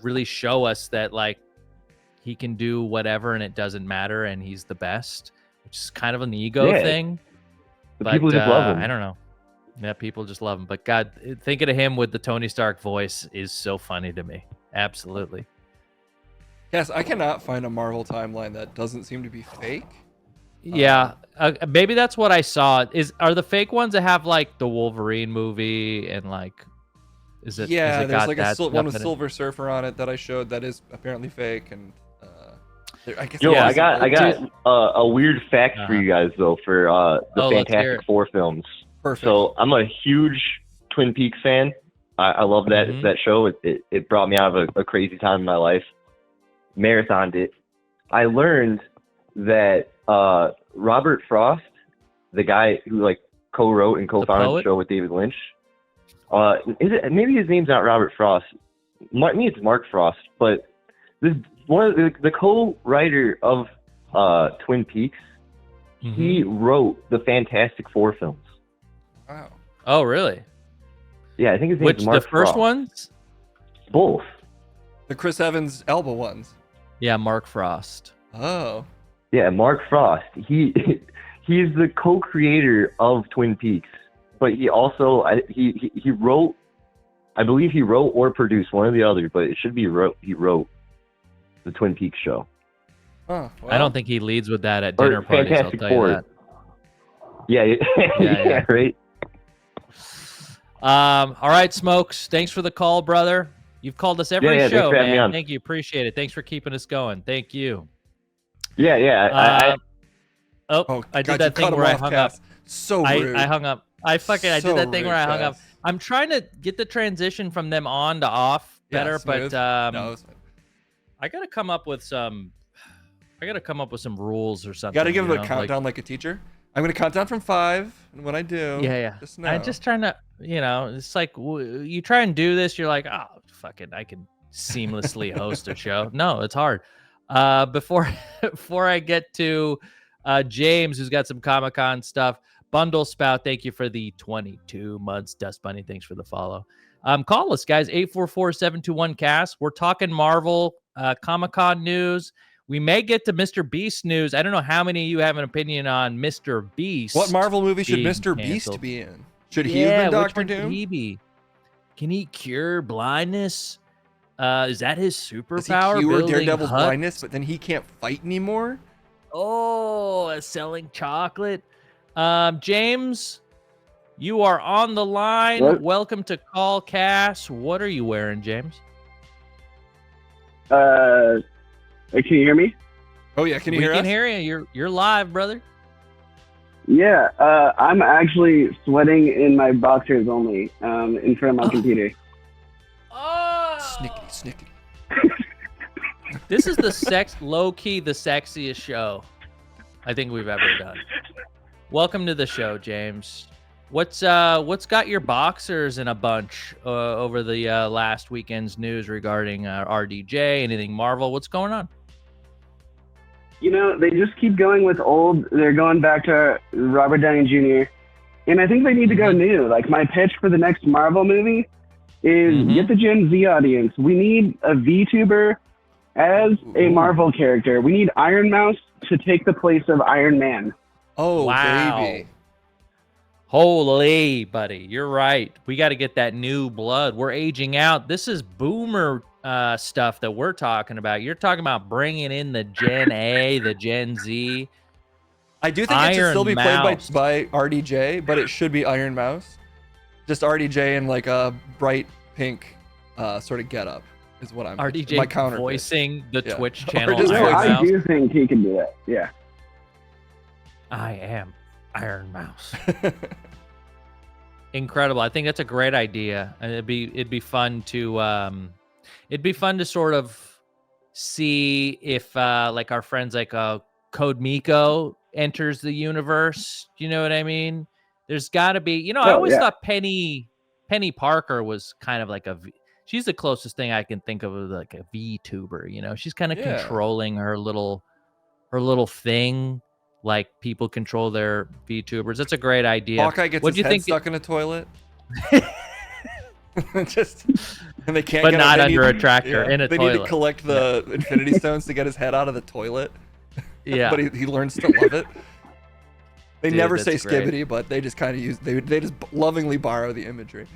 really show us that he can do whatever and it doesn't matter and he's the best, which is kind of an ego thing. But people just love him. I don't know. Yeah, people just love him. But God, thinking of him with the Tony Stark voice is so funny to me. Absolutely. Yes, I cannot find a Marvel timeline that doesn't seem to be fake. Yeah, maybe that's what I saw. Are the fake ones that have the Wolverine movie and Is it? Yeah, has it there's got like that one stuff with in it? Silver Surfer on it that I showed that is apparently fake, and I guess. Yo, yeah, I got a weird fact for you guys though for the let's hear Fantastic it. Four films. Perfect. So I'm a huge Twin Peaks fan. I love that that show. It brought me out of a crazy time in my life. Marathoned it. I learned that Robert Frost, the guy who like co-wrote and co-founded the show with David Lynch, maybe his name's not Robert Frost. Maybe it's Mark Frost, but this one of the co-writer of Twin Peaks. He wrote the Fantastic Four films. Wow. Oh, really? Yeah, I think his name's Mark the first Frost. ones? Both. The Chris Evans Elba ones. Yeah, Mark Frost. Oh. Yeah, Mark Frost. He's the co-creator of Twin Peaks, but he also he wrote. I believe he wrote or produced one or the other, but it should be he wrote the Twin Peaks show. Oh, well. I don't think he leads with that at dinner parties. Fantastic I'll tell Four. you that. Yeah, yeah, right. All right, Smokes. Thanks for the call, brother. You've called us every thanks show, for having me man. on. Thank you. Appreciate it. Thanks for keeping us going. Thank you. Yeah. I did that thing where I hung up. So rude. I hung up. I did that thing where I hung up. Cass. I'm trying to get the transition from them on to off better, but no, it's fine. I gotta come up with some rules or something. You gotta give you it a know, countdown like a teacher. I'm gonna count down from 5, and when I do, just know. I'm just trying to, it's like you try and do this, you're like, oh, fuck it, I can seamlessly host a show. No, it's hard. Before I get to James, who's got some Comic-Con stuff, Bundle Spout, thank you for the 22 months. Dust Bunny, thanks for the follow. Call us, guys, 844-721-CAST. We're talking Marvel, Comic-Con news. We may get to Mr. Beast news. I don't know how many of you have an opinion on Mr. Beast. What Marvel movie should being Mr. canceled. Beast be in? Should he have been Doctor Doom? Can he be? Can he cure blindness? Is that his superpower? Does he cure building Daredevil's huts? blindness, but then he can't fight anymore? Oh, selling chocolate. James, you are on the line. What? Welcome to Call Kassem. What are you wearing, James? Can you hear me? Oh yeah, can you hear us? We can hear you. You're live, brother. Yeah, I'm actually sweating in my boxers only, in front of my computer. Oh, snickety. This is the low-key the sexiest show I think we've ever done. Welcome to the show, James. What's got your boxers in a bunch over the last weekend's news regarding RDJ? Anything Marvel? What's going on? You know, they just keep going with old. They're going back to Robert Downey Jr. And I think they need to go new. Like, my pitch for the next Marvel movie is get the Gen Z audience. We need a VTuber as a Marvel character. We need Iron Mouse to take the place of Iron Man. Oh, wow. baby. Holy, buddy. You're right. We got to get that new blood. We're aging out. This is boomer stuff that we're talking about. You're talking about bringing in the Gen A, the Gen Z. I do think it should still be played by RDJ, but it should be Iron Mouse. Just RDJ in like a bright pink sort of getup is what I'm RDJ my counter voicing the Twitch channel. I do think he can do that. Yeah. I am Iron Mouse. Incredible. I think that's a great idea. And it'd be fun to sort of see if like our friends like Code Miko enters the universe. You know what I mean? There's got to be, I always thought Penny Parker was kind of like she's the closest thing I can think of like a VTuber, she's kind of controlling her little thing. Like people control their VTubers. That's a great idea. Hawkeye gets his head stuck in a toilet. And they can't but get not him. under a tractor in a they toilet. Need to collect the Infinity Stones to get his head out of the toilet. Yeah. But he learns to love it. They never say that's great. skibbity, but they just kind of use they just lovingly borrow the imagery.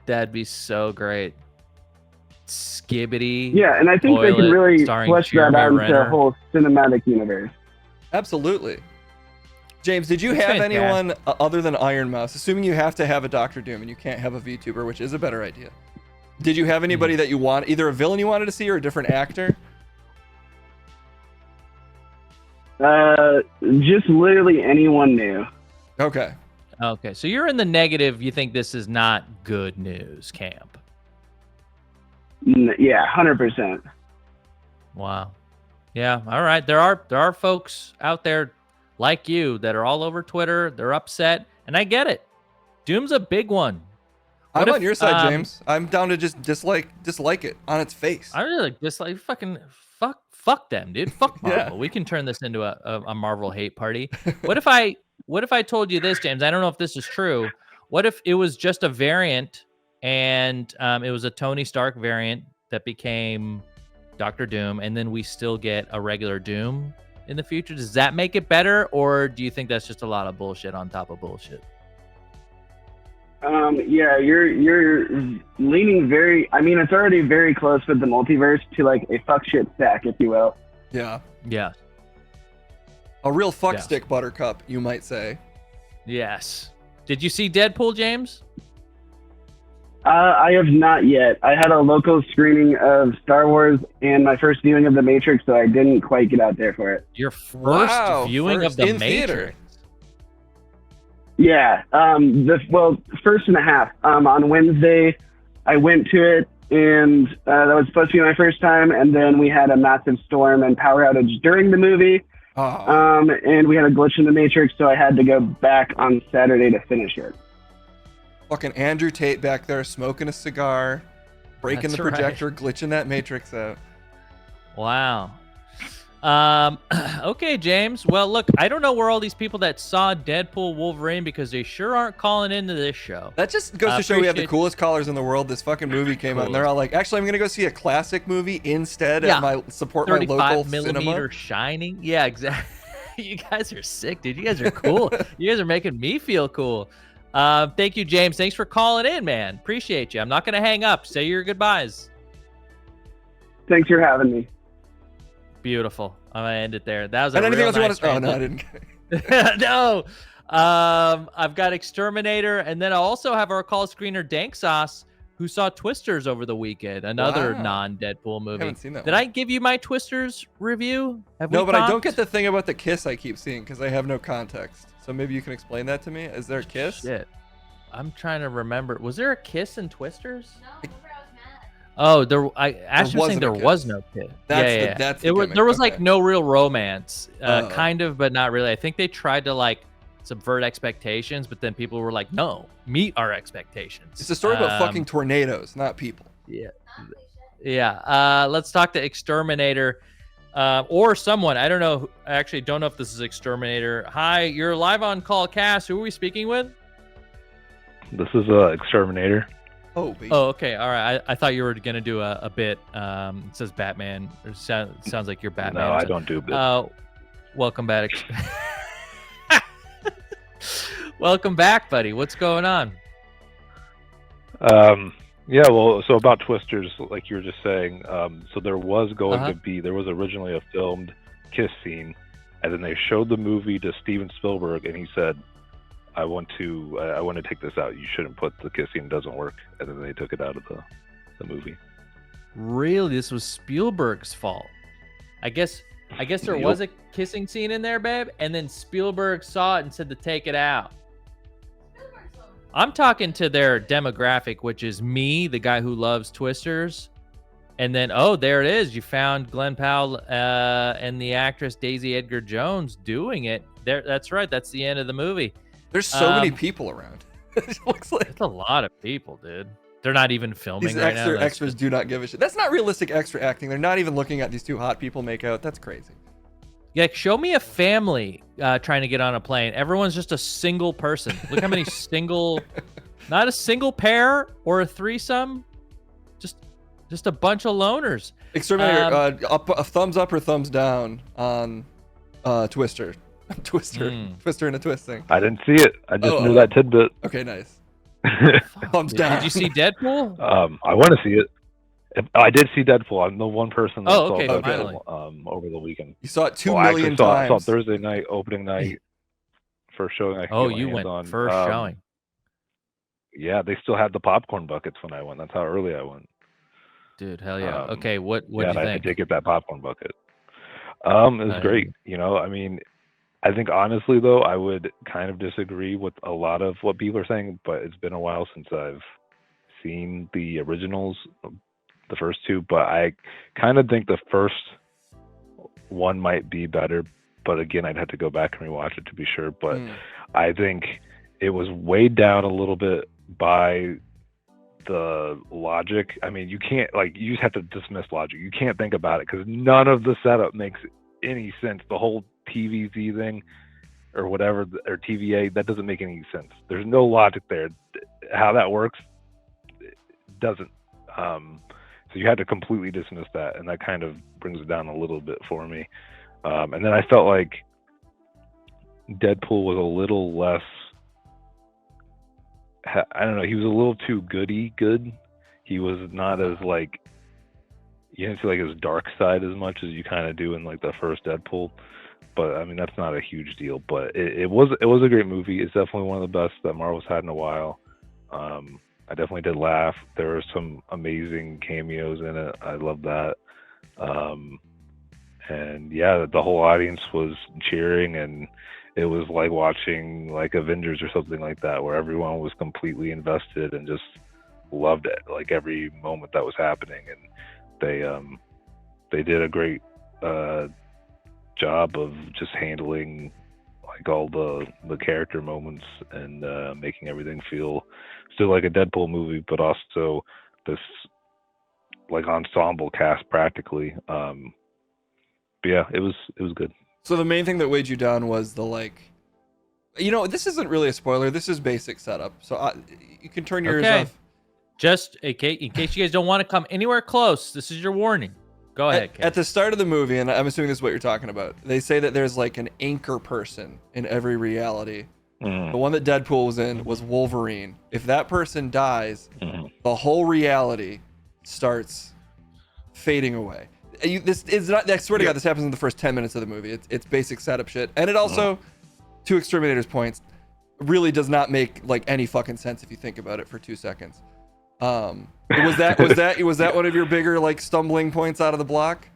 That'd be so great. Skibbity. Yeah, and I think they can really flesh that out into a whole cinematic universe. Absolutely. James, did you That's have fantastic. anyone other than Iron Mouse? Assuming you have to have a Doctor Doom and you can't have a VTuber, which is a better idea. Did you have anybody that you want, either a villain you wanted to see or a different actor? Just literally anyone new. Okay. Okay, so you're in the negative. You think this is not good news, Camp? Yeah, 100%. Wow. Yeah. All right. There are folks out there like you that are all over Twitter. They're upset, and I get it. Doom's a big one. I'm on your side, James. I'm down to just dislike it on its face. I really dislike fucking fuck them, dude. Fuck Marvel. Yeah. We can turn this into a Marvel hate party. What if I told you this, James? I don't know if this is true. What if it was just a variant and it was a Tony Stark variant that became Doctor Doom, and then we still get a regular Doom in the future? Does that make it better, or do you think that's just a lot of bullshit on top of bullshit? Yeah, you're leaning very. I mean, it's already very close with the multiverse to like a fuck shit stack, if you will. Yeah. Yeah. A real fuck stick, Buttercup, you might say. Yes. Did you see Deadpool, James? I have not yet. I had a local screening of Star Wars and my first viewing of The Matrix, so I didn't quite get out there for it. Your first viewing of The Matrix? Theater. Yeah. First and a half. On Wednesday, I went to it, and that was supposed to be my first time, and then we had a massive storm and power outage during the movie. And we had a glitch in The Matrix, so I had to go back on Saturday to finish it. Fucking Andrew Tate back there smoking a cigar, breaking That's the projector, glitching that Matrix out. Wow. Okay, James. Well, look, I don't know where all these people that saw Deadpool Wolverine, because they sure aren't calling into this show. That just goes to show we have the coolest callers in the world. This fucking movie came out, and they're all like, actually, I'm going to go see a classic movie instead at my support my local 35 millimeter cinema. Shining. Yeah, exactly. You guys are sick, dude. You guys are cool. You guys are making me feel cool. Thank you, James. Thanks for calling in, man. Appreciate you. I'm not going to hang up. Say your goodbyes. Thanks for having me. Beautiful. I'm going to end it there. That was And a anything real else you nice want to... Oh, no, I didn't. No. I've got Exterminator, and then I also have our call screener Dank Sauce, who saw Twisters over the weekend, another non-Deadpool movie. Haven't seen that Did one. I give you my Twisters review? No, but I don't get the thing about the kiss I keep seeing because I have no context. So maybe you can explain that to me. Is there a kiss? Shit. I'm trying to remember. Was there a kiss in Twisters? No, oh, Ashley was saying there was no kiss. That's the gimmick. There was like no real romance, kind of, but not really. I think they tried to like subvert expectations, but then people were like, "No, meet our expectations." It's a story about fucking tornadoes, not people. Yeah. Let's talk to Exterminator, or someone. I don't know. I actually don't know if this is Exterminator. Hi, you're live on Call Kassem. Who are we speaking with? This is Exterminator. Oh, baby. Oh, okay. All right. I thought you were going to do a bit. It says Batman. It sounds like you're Batman. No, I don't do bits. Welcome back. Welcome back, buddy. What's going on? Yeah, well, so about Twisters, like you were just saying, so there was going to be, there was originally a filmed kiss scene, and then they showed the movie to Steven Spielberg, and he said, I want to take this out. You shouldn't put the kiss scene. It doesn't work. And then they took it out of the movie. Really? This was Spielberg's fault. I guess there was a kissing scene in there, babe, and then Spielberg saw it and said to take it out. I'm talking to their demographic, which is me, the guy who loves Twisters. And then, oh, there it is. You found Glenn Powell and the actress Daisy Edgar Jones doing it. That's right. That's the end of the movie. There's so many people around. It looks like it's a lot of people, dude. They're not even filming these right now. Extras do not give a shit. That's not realistic extra acting. They're not even looking at these two hot people make out. That's crazy. Yeah, show me a family trying to get on a plane. Everyone's just a single person. Look how many not a single pair or a threesome, just a bunch of loners. Exterminator, a thumbs up or thumbs down on Twister. Twister and a twisting. I didn't see it. I just knew that tidbit. Okay, nice. Thumbs down. Did you see Deadpool? I want to see it. I did see Deadpool. I'm the one person that saw okay, Deadpool over the weekend. You saw it 2 million times. I saw Thursday night, opening night, first showing. You went first showing. Yeah, they still had the popcorn buckets when I went. That's how early I went. Dude, hell yeah. Okay, what do you I think? did get that popcorn bucket. It was great. I mean, I think honestly though, I would kind of disagree with a lot of what people are saying, but it's been a while since I've seen the originals, the first two, but I kind of think the first one might be better, but again, I'd have to go back and rewatch it to be sure. But I think it was weighed down a little bit by the logic. I mean, you can't, you just have to dismiss logic. You can't think about it because none of the setup makes any sense. The whole TVZ thing or whatever, or TVA, that doesn't make any sense. There's no logic there. How that works, it doesn't. So you had to completely dismiss that, and that kind of brings it down a little bit for me. And then I felt like Deadpool was a little less, I don't know, he was a little too good. He was not as you didn't see his dark side as much as you kind of do in the first Deadpool. But I mean, that's not a huge deal, but it was a great movie. It's definitely one of the best that Marvel's had in a while. I definitely did laugh. There were some amazing cameos in it. I love that. And yeah, the whole audience was cheering, and it was like watching Avengers or something like that, where everyone was completely invested and just loved it, every moment that was happening. And they did a great job of just handling all the character moments and making everything feel still like a Deadpool movie, but also this ensemble cast practically. But yeah, it was good. So the main thing that weighed you down was the this isn't really a spoiler. This is basic setup. So you can turn yours off. Just in case you guys don't want to come anywhere close, this is your warning. Go ahead. At the start of the movie, and I'm assuming this is what you're talking about, they say that there's an anchor person in every reality. The one that Deadpool was in was Wolverine. If that person dies, the whole reality starts fading away. This is not. I swear to God, this happens in the first 10 minutes of the movie. It's basic setup shit, and it also, to Exterminator's points, really does not make any fucking sense if you think about it for 2 seconds. Was that one of your bigger stumbling points out of the block?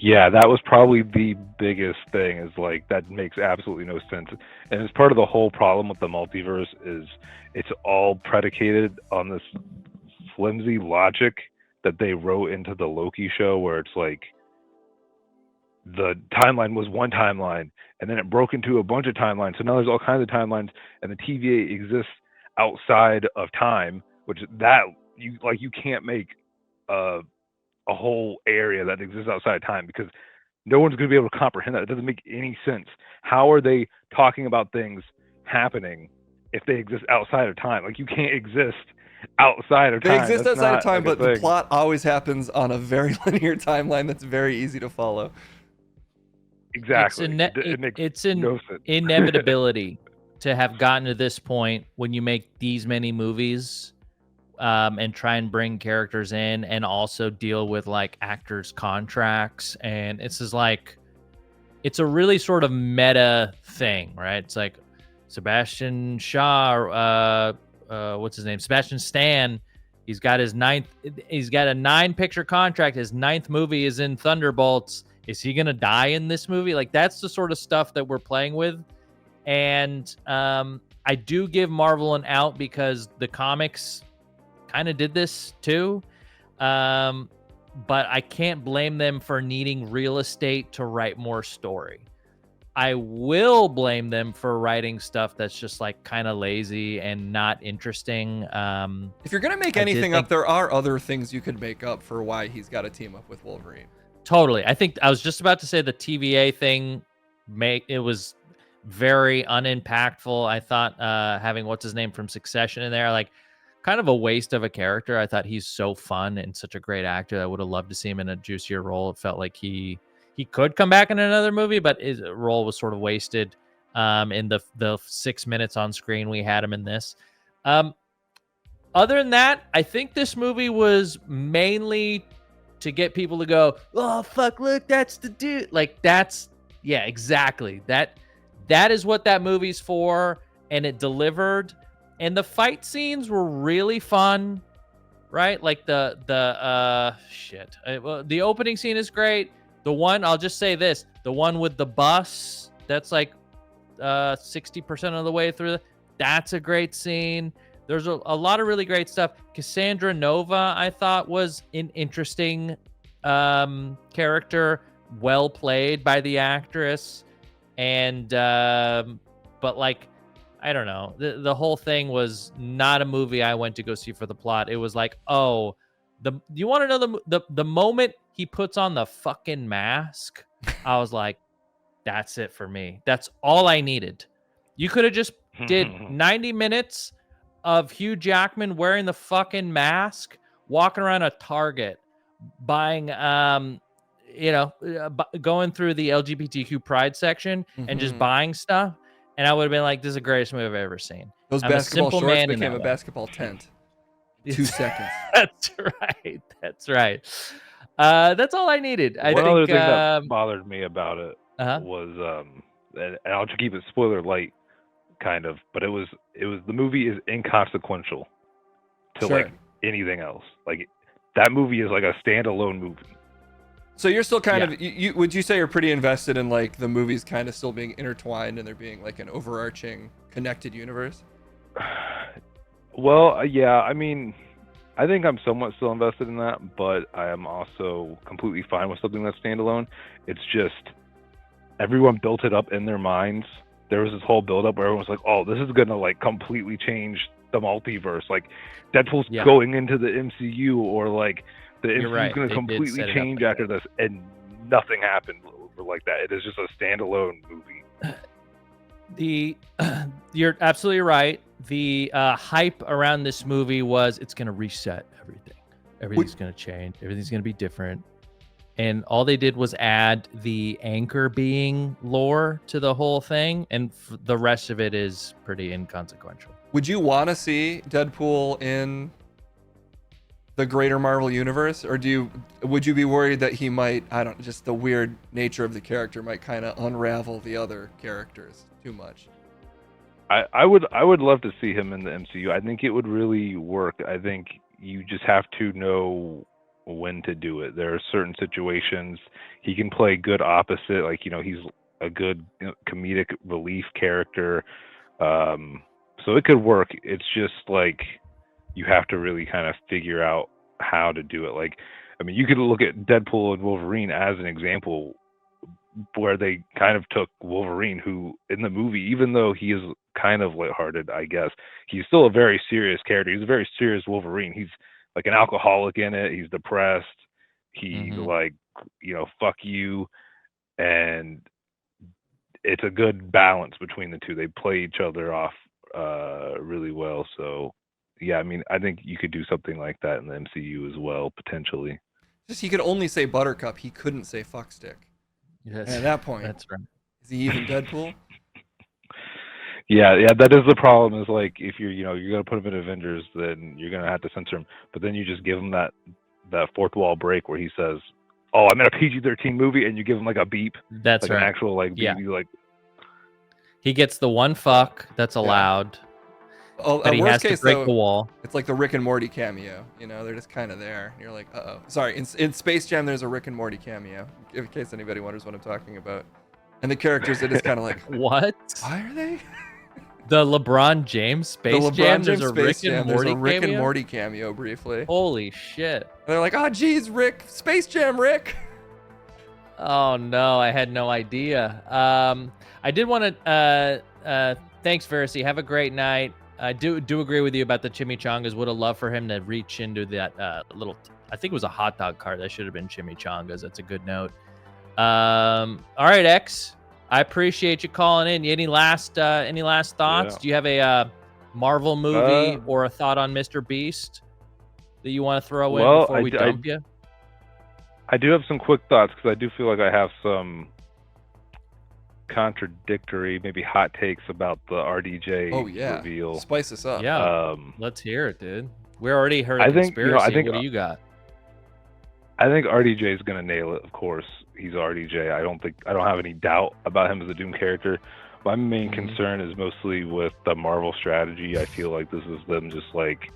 Yeah, that was probably the biggest thing, is that makes absolutely no sense. And it's part of the whole problem with the multiverse is it's all predicated on this flimsy logic that they wrote into the Loki show, where it's the timeline was one timeline and then it broke into a bunch of timelines. So now there's all kinds of timelines, and the TVA exists outside of time, which you can't make a whole area that exists outside of time, because no one's going to be able to comprehend that. It doesn't make any sense. How are they talking about things happening if they exist outside of time? You can't exist outside of time. They exist outside of time, but the plot always happens on a very linear timeline that's very easy to follow. Exactly. It's an inevitability to have gotten to this point when you make these many movies and try and bring characters in and also deal with actors' contracts. And it's just it's a really sort of meta thing, right? It's Sebastian Shaw, what's his name? Sebastian Stan. He's got a 9-picture contract. His 9th movie is in Thunderbolts. Is he going to die in this movie? That's the sort of stuff that we're playing with. And I do give Marvel an out because the comics kind of did this too. But I can't blame them for needing real estate to write more story. I will blame them for writing stuff that's just kind of lazy and not interesting. If you're going to make anything up, there are other things you could make up for why he's got to team up with Wolverine. Totally. I think I was just about to say the TVA thing, it was very unimpactful. I thought having what's his name from Succession in there, kind of a waste of a character. I thought he's so fun and such a great actor. I would have loved to see him in a juicier role. It felt like he could come back in another movie, but his role was sort of wasted in the 6 minutes on screen we had him in this. Other than that, I think this movie was mainly to get people to go, oh fuck, look, that's the dude. Yeah, exactly. That is what that movie's for, and it delivered. And the fight scenes were really fun, right? Like the opening scene is great. The one, I'll just say this, the one with the bus, that's like 60% of the way through. That's a great scene. There's a lot of really great stuff. Cassandra Nova, I thought, was an interesting character, well played by the actress. And, but like, I don't know. The whole thing was not a movie I went to go see for the plot. It was like, oh, you want to know the moment he puts on the fucking mask? I was like, that's it for me. That's all I needed. You could have just did 90 minutes of Hugh Jackman wearing the fucking mask, walking around a Target, buying, going through the LGBTQ pride section and just buying stuff. And I would have been like, this is the greatest movie I've ever seen. Those basketball shorts became a basketball tent. 2 seconds. That's right. That's right. That's all I needed. One other thing that bothered me about it was, and I'll just keep it spoiler light, kind of, but it was the movie is inconsequential to like anything else. Like that movie is like a standalone movie. So you're still kind of, you would you say you're pretty invested in like the movies kind of still being intertwined and there being like an overarching connected universe? Well, yeah, I mean, I think I'm somewhat still invested in that, but I am also completely fine with something that's standalone. It's just everyone built it up in their minds. There was this whole build-up where everyone was like, oh, this is going to like completely change the multiverse. Like Deadpool's going into the MCU, or like the MCU is going to completely change after this, and nothing happened like that. It is just a standalone movie. You're absolutely right. The hype around this movie was it's going to reset everything. Everything's going to change. Everything's going to be different. And all they did was add the anchor being lore to the whole thing, and the rest of it is pretty inconsequential. Would you want to see Deadpool in the greater Marvel universe, or would you be worried that he might, just the weird nature of the character might kind of unravel the other characters too much? I would love to see him in the MCU. I think it would really work. I think you just have to know when to do it. There are certain situations he can play good opposite, like he's a good comedic relief character, so it could work. It's just like you have to really kind of figure out how to do it. Like, I mean, you could look at Deadpool and Wolverine as an example, where they kind of took Wolverine, who in the movie, even though he is kind of lighthearted, I guess, he's still a very serious character. He's a very serious Wolverine. He's like an alcoholic in it. He's depressed. He's like, fuck you. And it's a good balance between the two. They play each other off really well. So yeah, I mean, I think you could do something like that in the MCU as well, potentially. Just he could only say Buttercup. He couldn't say fuckstick. Yes, and at that point, that's right. Is he even Deadpool? Yeah, that is the problem. Is like if you're gonna put him in Avengers, then you're gonna have to censor him. But then you just give him that fourth wall break where he says, "Oh, I'm in a PG-13 movie," and you give him like a beep. That's like right. An actual like beep. Yeah. You like. He gets the one fuck that's allowed. Oh, but he worst has case, to break though, the wall. It's like the Rick and Morty cameo. They're just kind of there. And you're like, uh-oh. Sorry, in Space Jam, there's a Rick and Morty cameo, in case anybody wonders what I'm talking about. And the characters, it is kind of like, what? Why are they? The LeBron James Space Jam? There's a Rick and Morty cameo? Rick and Morty cameo, briefly. Holy shit. And they're like, oh, geez, Rick. Space Jam, Rick. Oh, no. I had no idea. I did want to... thanks, Versi. Have a great night. I do agree with you about the chimichangas. Would have loved for him to reach into that little... I think it was a hot dog cart. That should have been chimichangas. That's a good note. All right, X. I appreciate you calling in. Any last thoughts? Yeah. Do you have a Marvel movie or a thought on Mr. Beast that you want to throw in before we dump you? I do have some quick thoughts because I do feel like I have some contradictory, maybe hot takes about the RDJ reveal. Spice us up. Yeah, let's hear it, dude. We already heard a conspiracy. What do you got? I think RDJ is gonna nail it. Of course, he's RDJ. I don't have any doubt about him as a Doom character. My main concern is mostly with the Marvel strategy. I feel like this is them just like,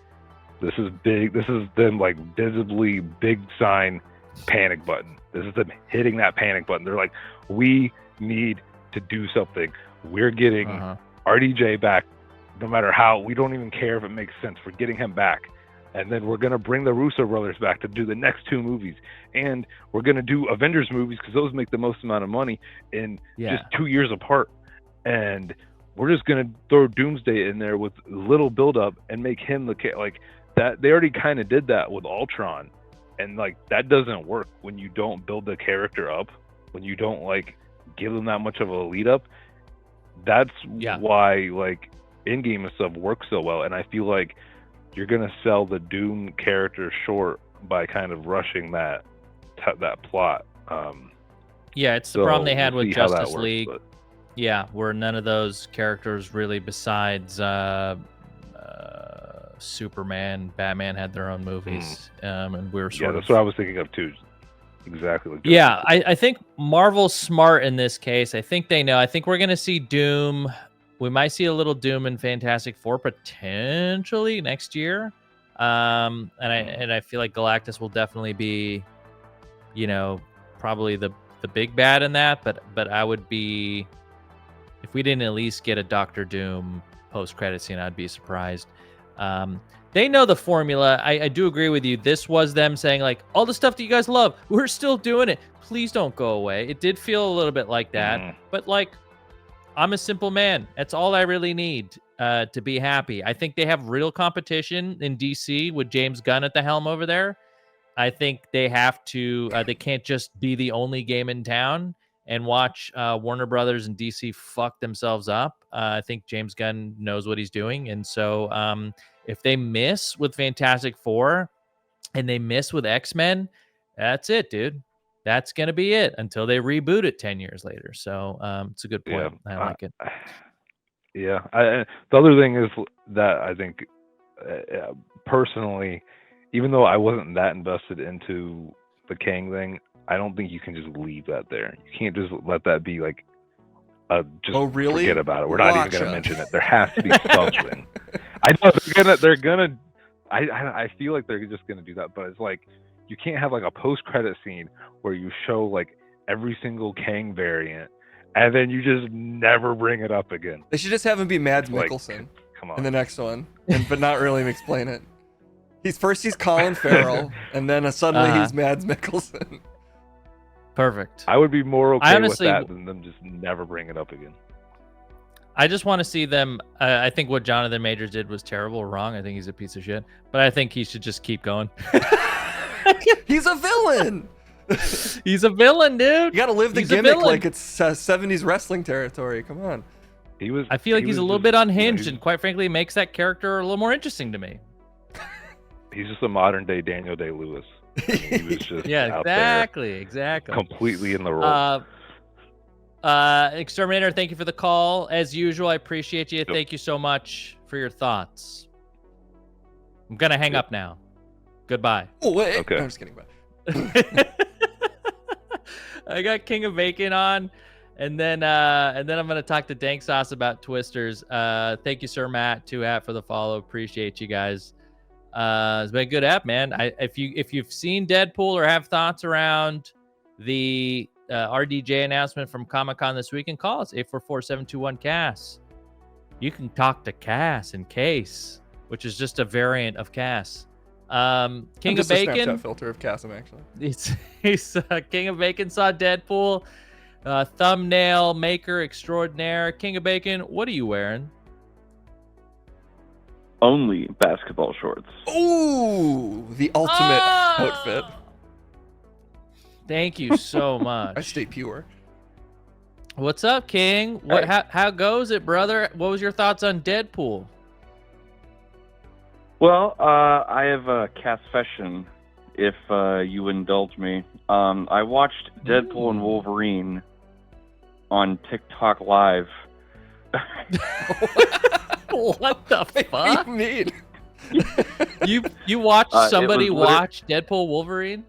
this is big. This is them like visibly big sign panic button. This is them hitting that panic button. They're like, we need to do something. We're getting RDJ back, no matter how. We don't even care if it makes sense. We're getting him back. And then we're going to bring the Russo brothers back to do the next 2 movies. And we're going to do Avengers movies because those make the most amount of money in just 2 years apart. And we're just going to throw Doomsday in there with little build-up and make him like that. They already kind of did that with Ultron. And like that doesn't work when you don't build the character up, when you don't like give them that much of a lead up. That's why like Endgame and stuff works so well. And I feel like you're gonna sell the Doom character short by kind of rushing that plot. It's the problem they had with Justice League. Where none of those characters really, besides Superman, Batman, had their own movies, and we were sort of. That's what I was thinking of too. Exactly. Like I think Marvel's smart in this case. I think they know. I think we're gonna see Doom. We might see a little Doom in Fantastic Four potentially next year, and I feel like Galactus will definitely be, probably the big bad in that. But I would be, if we didn't at least get a Doctor Doom post-credit scene, I'd be surprised. They know the formula. I do agree with you. This was them saying like, all the stuff that you guys love, we're still doing it. Please don't go away. It did feel a little bit like that, but like. I'm a simple man. That's all I really need to be happy. I think they have real competition in DC with James Gunn at the helm over there. I think they have to. They can't just be the only game in town and watch Warner Brothers and DC fuck themselves up. I think James Gunn knows what he's doing, and so if they miss with Fantastic Four and they miss with X-Men, that's it, dude. That's going to be it until they reboot it 10 years later. So it's a good point. I like it. The other thing is that I think personally, even though I wasn't that invested into the Kang thing, I don't think you can just leave that there. You can't just let that be like, just forget about it. We're not even going to mention it. There has to be something. I know they're gonna. I feel like they're just going to do that, but it's like, you can't have like a post-credit scene where you show like every single Kang variant and then you just never bring it up again. They should just have him be Mads Mikkelsen in the next one, but not really explain it. He's Colin Farrell, and then suddenly he's Mads Mikkelsen. Perfect. I would be more okay with that than them just never bring it up again. I just want to see them. I think what Jonathan Majors did was terrible or wrong. I think he's a piece of shit, but I think he should just keep going. He's a villain. He's a villain, dude. You gotta live the gimmick like it's 70s wrestling territory. Come on. I feel like he's a little bit unhinged, and quite frankly, makes that character a little more interesting to me. He's just a modern day Daniel Day-Lewis. He was just exactly. Completely in the role. Exterminator, thank you for the call. As usual, I appreciate you. Yep. Thank you so much for your thoughts. I'm gonna hang up now. Goodbye. Oh, wait. Okay. I'm just kidding. Bye. I got King of Bacon on, and then I'm gonna talk to Dank Sauce about Twisters. Thank you, Sir Matt, for the follow. Appreciate you guys. It's been a good app, man. If you've seen Deadpool or have thoughts around the RDJ announcement from Comic-Con this weekend, call us 844-721-CASS. You can talk to Cass in Case, which is just a variant of Cass. King of Bacon. A Snapchat filter of Kassem, actually. He's King of Bacon saw Deadpool. Thumbnail maker extraordinaire. King of Bacon, what are you wearing? Only basketball shorts. Ooh, the ultimate outfit. Thank you so much. I stay pure. What's up, King? How goes it, brother? What was your thoughts on Deadpool? Well, I have a confession, if you indulge me. I watched Deadpool and Wolverine on TikTok Live. What the fuck? What do you mean? You watched somebody watch Deadpool Wolverine?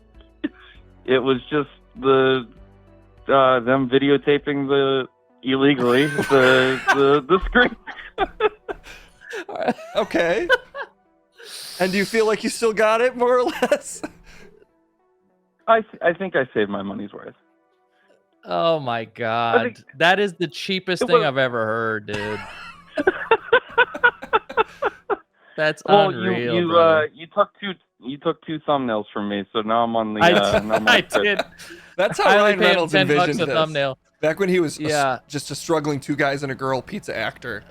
It was just them videotaping the illegally the screen. Okay. And do you feel like you still got it, more or less? I think I saved my money's worth. Oh my God, that is the cheapest thing I've ever heard, dude. That's unreal. You took two thumbnails from me, so now I'm on the. I did. That's how I only Ryan paid him Reynolds $10 envisioned a this. thumbnail. Back when he was Yeah. just a struggling two guys and a girl pizza actor,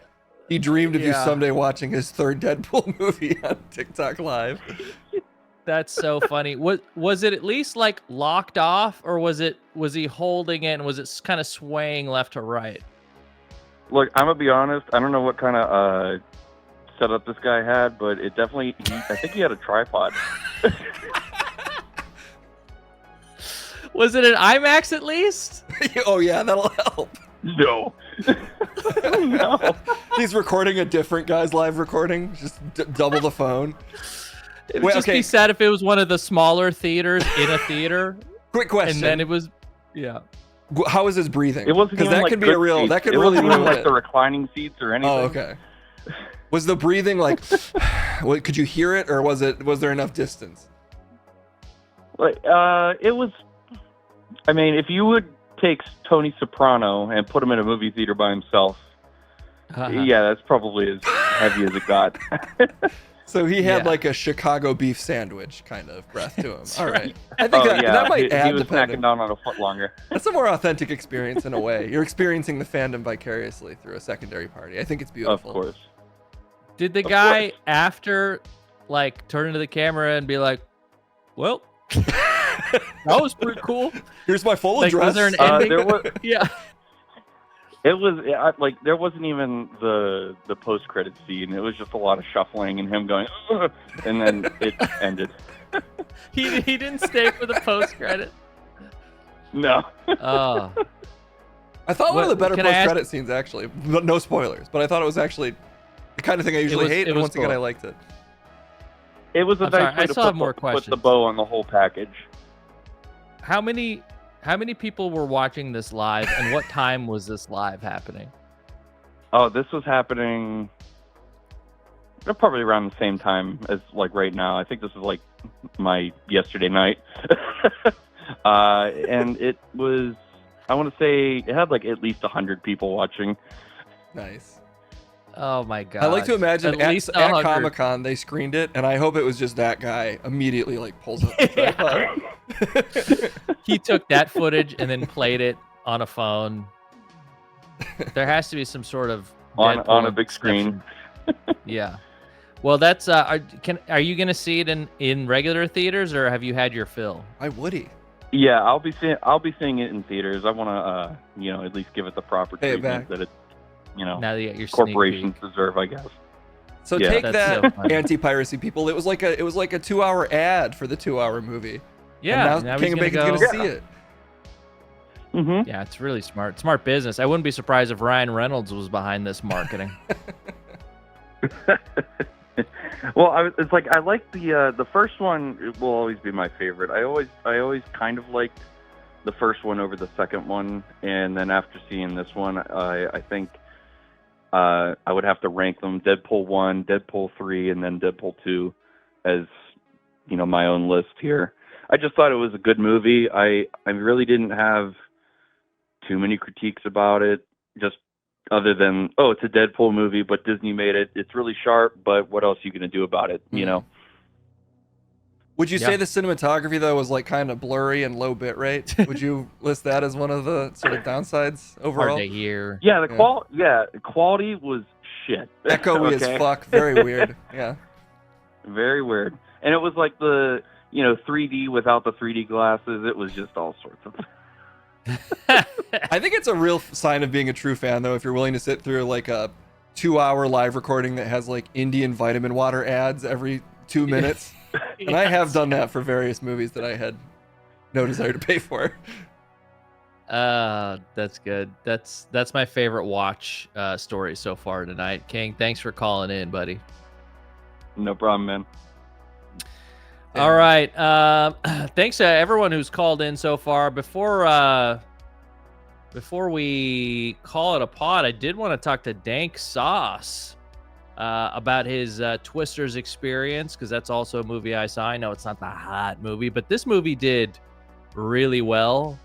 he dreamed of you Yeah. someday watching his third Deadpool movie on TikTok Live. That's so funny. Was it at least like locked off, or was he holding it and was it kind of swaying left to right? Look, I'm gonna be honest. I don't know what kind of setup this guy had, but it definitely. I think he had a tripod. Was it an IMAX at least? Oh yeah, that'll help. No. No. He's recording a different guy's live recording, just double the phone. It would just be sad if it was one of the smaller theaters in a theater. Quick question. And then it was, yeah. How is his breathing? It wasn't because even that like could be good a real. seats. That could it really wasn't ruin even like it. the reclining seats or anything. Oh, okay. Was the breathing like? Could you hear it, or was there enough distance? Like, it was. I mean, if you would take Tony Soprano and put him in a movie theater by himself, yeah, that's probably as heavy as it got. So he had like a Chicago beef sandwich kind of breath to him. All right. I think Oh, that might add. He was depending. snacking down on a foot longer. That's a more authentic experience in a way. You're experiencing the fandom vicariously through a secondary party. I think it's beautiful. Of course. Did the guy after like turn to the camera and be like, "Well, that was pretty cool. Here's my full like, address." Was there an ending? There was, yeah. It was like there wasn't even the post credit scene. It was just a lot of shuffling and him going, "Ugh," and then it ended. He didn't stay for the post credit. No. Oh. I thought one of the better can I ask- post-credit scenes, actually. But no spoilers. But I thought it was actually the kind of thing I usually hate, and once again, I liked it. It was a I'm sorry, nice way I to still have more put the questions. bow on the whole package. How many people were watching this live, and what time was this live happening? Oh, this was happening probably around the same time as like right now. I think this is like my yesterday night. And it was, I want to say it had like at least 100 people watching. Nice. Oh my god! I like to imagine At least at 100. Comic-Con they screened it, and I hope it was just that guy immediately like pulls up the tripod. He took that footage and then played it on a phone. There has to be some sort of on Deadpool a big screen. Yeah. Well, that's are you gonna see it in regular theaters, or have you had your fill? Why would he? Yeah, I'll be seeing it in theaters. I want to at least give it the proper Pay it treatment back. that it Now that you got your sneak corporations deserve, I guess. So Yeah. take That's that, so funny. anti-piracy people. It was like a 2-hour ad for the 2-hour movie. Yeah, And now now King he's of gonna Bacon's go- gonna see it. Mm-hmm. Yeah, it's really smart business. I wouldn't be surprised if Ryan Reynolds was behind this marketing. Well, it's like I like the first one. It will always be my favorite. I always kind of liked the first one over the second one, and then after seeing this one, I think I would have to rank them: Deadpool 1, Deadpool 3, and then Deadpool 2 as my own list here. I just thought it was a good movie. I really didn't have too many critiques about it, just other than, oh, it's a Deadpool movie, but Disney made it. It's really sharp, but what else are you going to do about it, you know? Would you say the cinematography though was like kind of blurry and low bit rate? Would you list that as one of the sort of downsides overall? Hard to hear. Yeah, quality was shit. Echoey as fuck. Very weird. Yeah. Very weird. And it was like the 3D without the 3D glasses. It was just all sorts of. I think it's a real sign of being a true fan though if you're willing to sit through like a 2-hour live recording that has like Indian vitamin water ads every 2 minutes. And I have done that for various movies that I had no desire to pay for. That's good. That's my favorite watch story so far tonight. King, thanks for calling in, buddy. No problem, man. All right. Thanks to everyone who's called in so far. Before before we call it a pod, I did want to talk to Dank Sauce about his Twisters experience, because that's also a movie I saw. I know it's not the hot movie, but this movie did really well,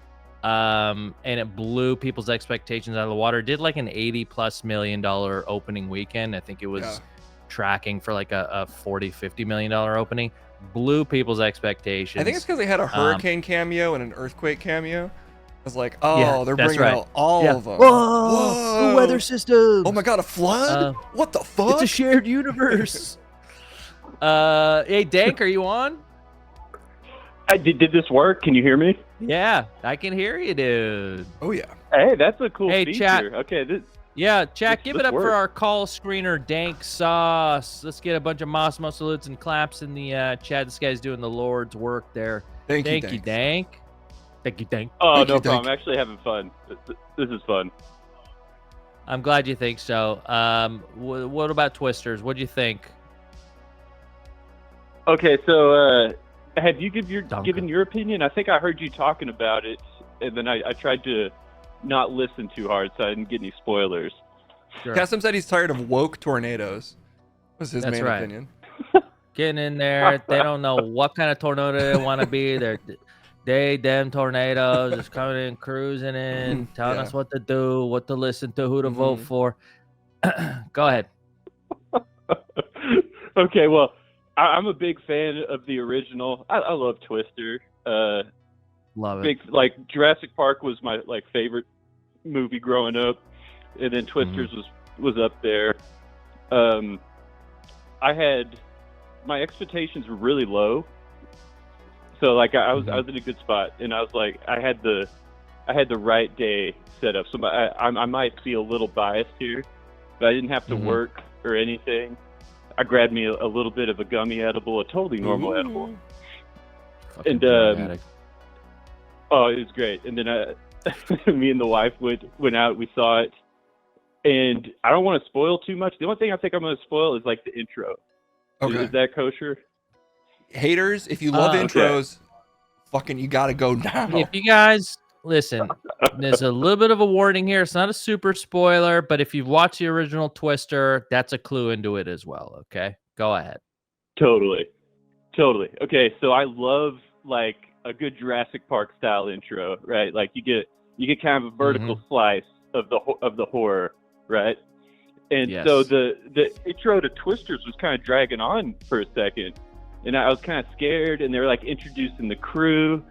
and it blew people's expectations out of the water. It did like an $80+ million opening weekend. I think it was tracking for like a $40-50 million opening. Blew people's expectations. I think it's because they had a hurricane cameo and an earthquake cameo. I was like, oh, they're bringing out all of them. Whoa, the weather system. Oh my god, a flood? What the fuck? It's a shared universe. Hey, Dank, are you on? Did this work? Can you hear me? Yeah, I can hear you, dude. Oh yeah. Hey, that's a cool feature. Chat. Okay, Chat, give it up for our call screener, Dank Sauce. Let's get a bunch of Mossmo salutes and claps in the chat. This guy's doing the Lord's work there. Thank you, Dank. Thank you, Dank. Oh, Thank no you, problem. Dank. I'm actually having fun. This is fun. I'm glad you think so. What about Twisters? What'd you think? Okay, so have you given your opinion? I think I heard you talking about it, and then I tried to not listen too hard so I didn't get any spoilers. Sure. Kassem said he's tired of woke tornadoes. Was his main opinion. Getting in there, they don't know what kind of tornado they want to be. Them tornadoes just coming in, cruising in, telling us what to do, what to listen to, who to vote for. Go ahead. Okay, well, I'm a big fan of the original. I love Twister. Love it. Like Jurassic Park was my favorite movie growing up, and then Twisters was up there. My expectations were really low, so I was in a good spot, and I was like, I had the right day set up. So I might feel a little biased here, but I didn't have to work or anything. I grabbed me a little bit of a gummy edible, a totally normal edible, and oh, it was great. And then me and the wife went out. We saw it, and I don't want to spoil too much. The only thing I think I'm going to spoil is the intro. Okay. Is that kosher? Haters, if you love intros, fucking you gotta go now. If you guys listen, there's a little bit of a warning here. It's not a super spoiler, but if you've watched the original Twister, that's a clue into it as well. Okay, go ahead. Totally. Okay, so I love a good Jurassic Park style intro, right? You get kind of a vertical slice of the horror, right? And so the intro to Twisters was kind of dragging on for a second, and I was kind of scared. And they were introducing the crew,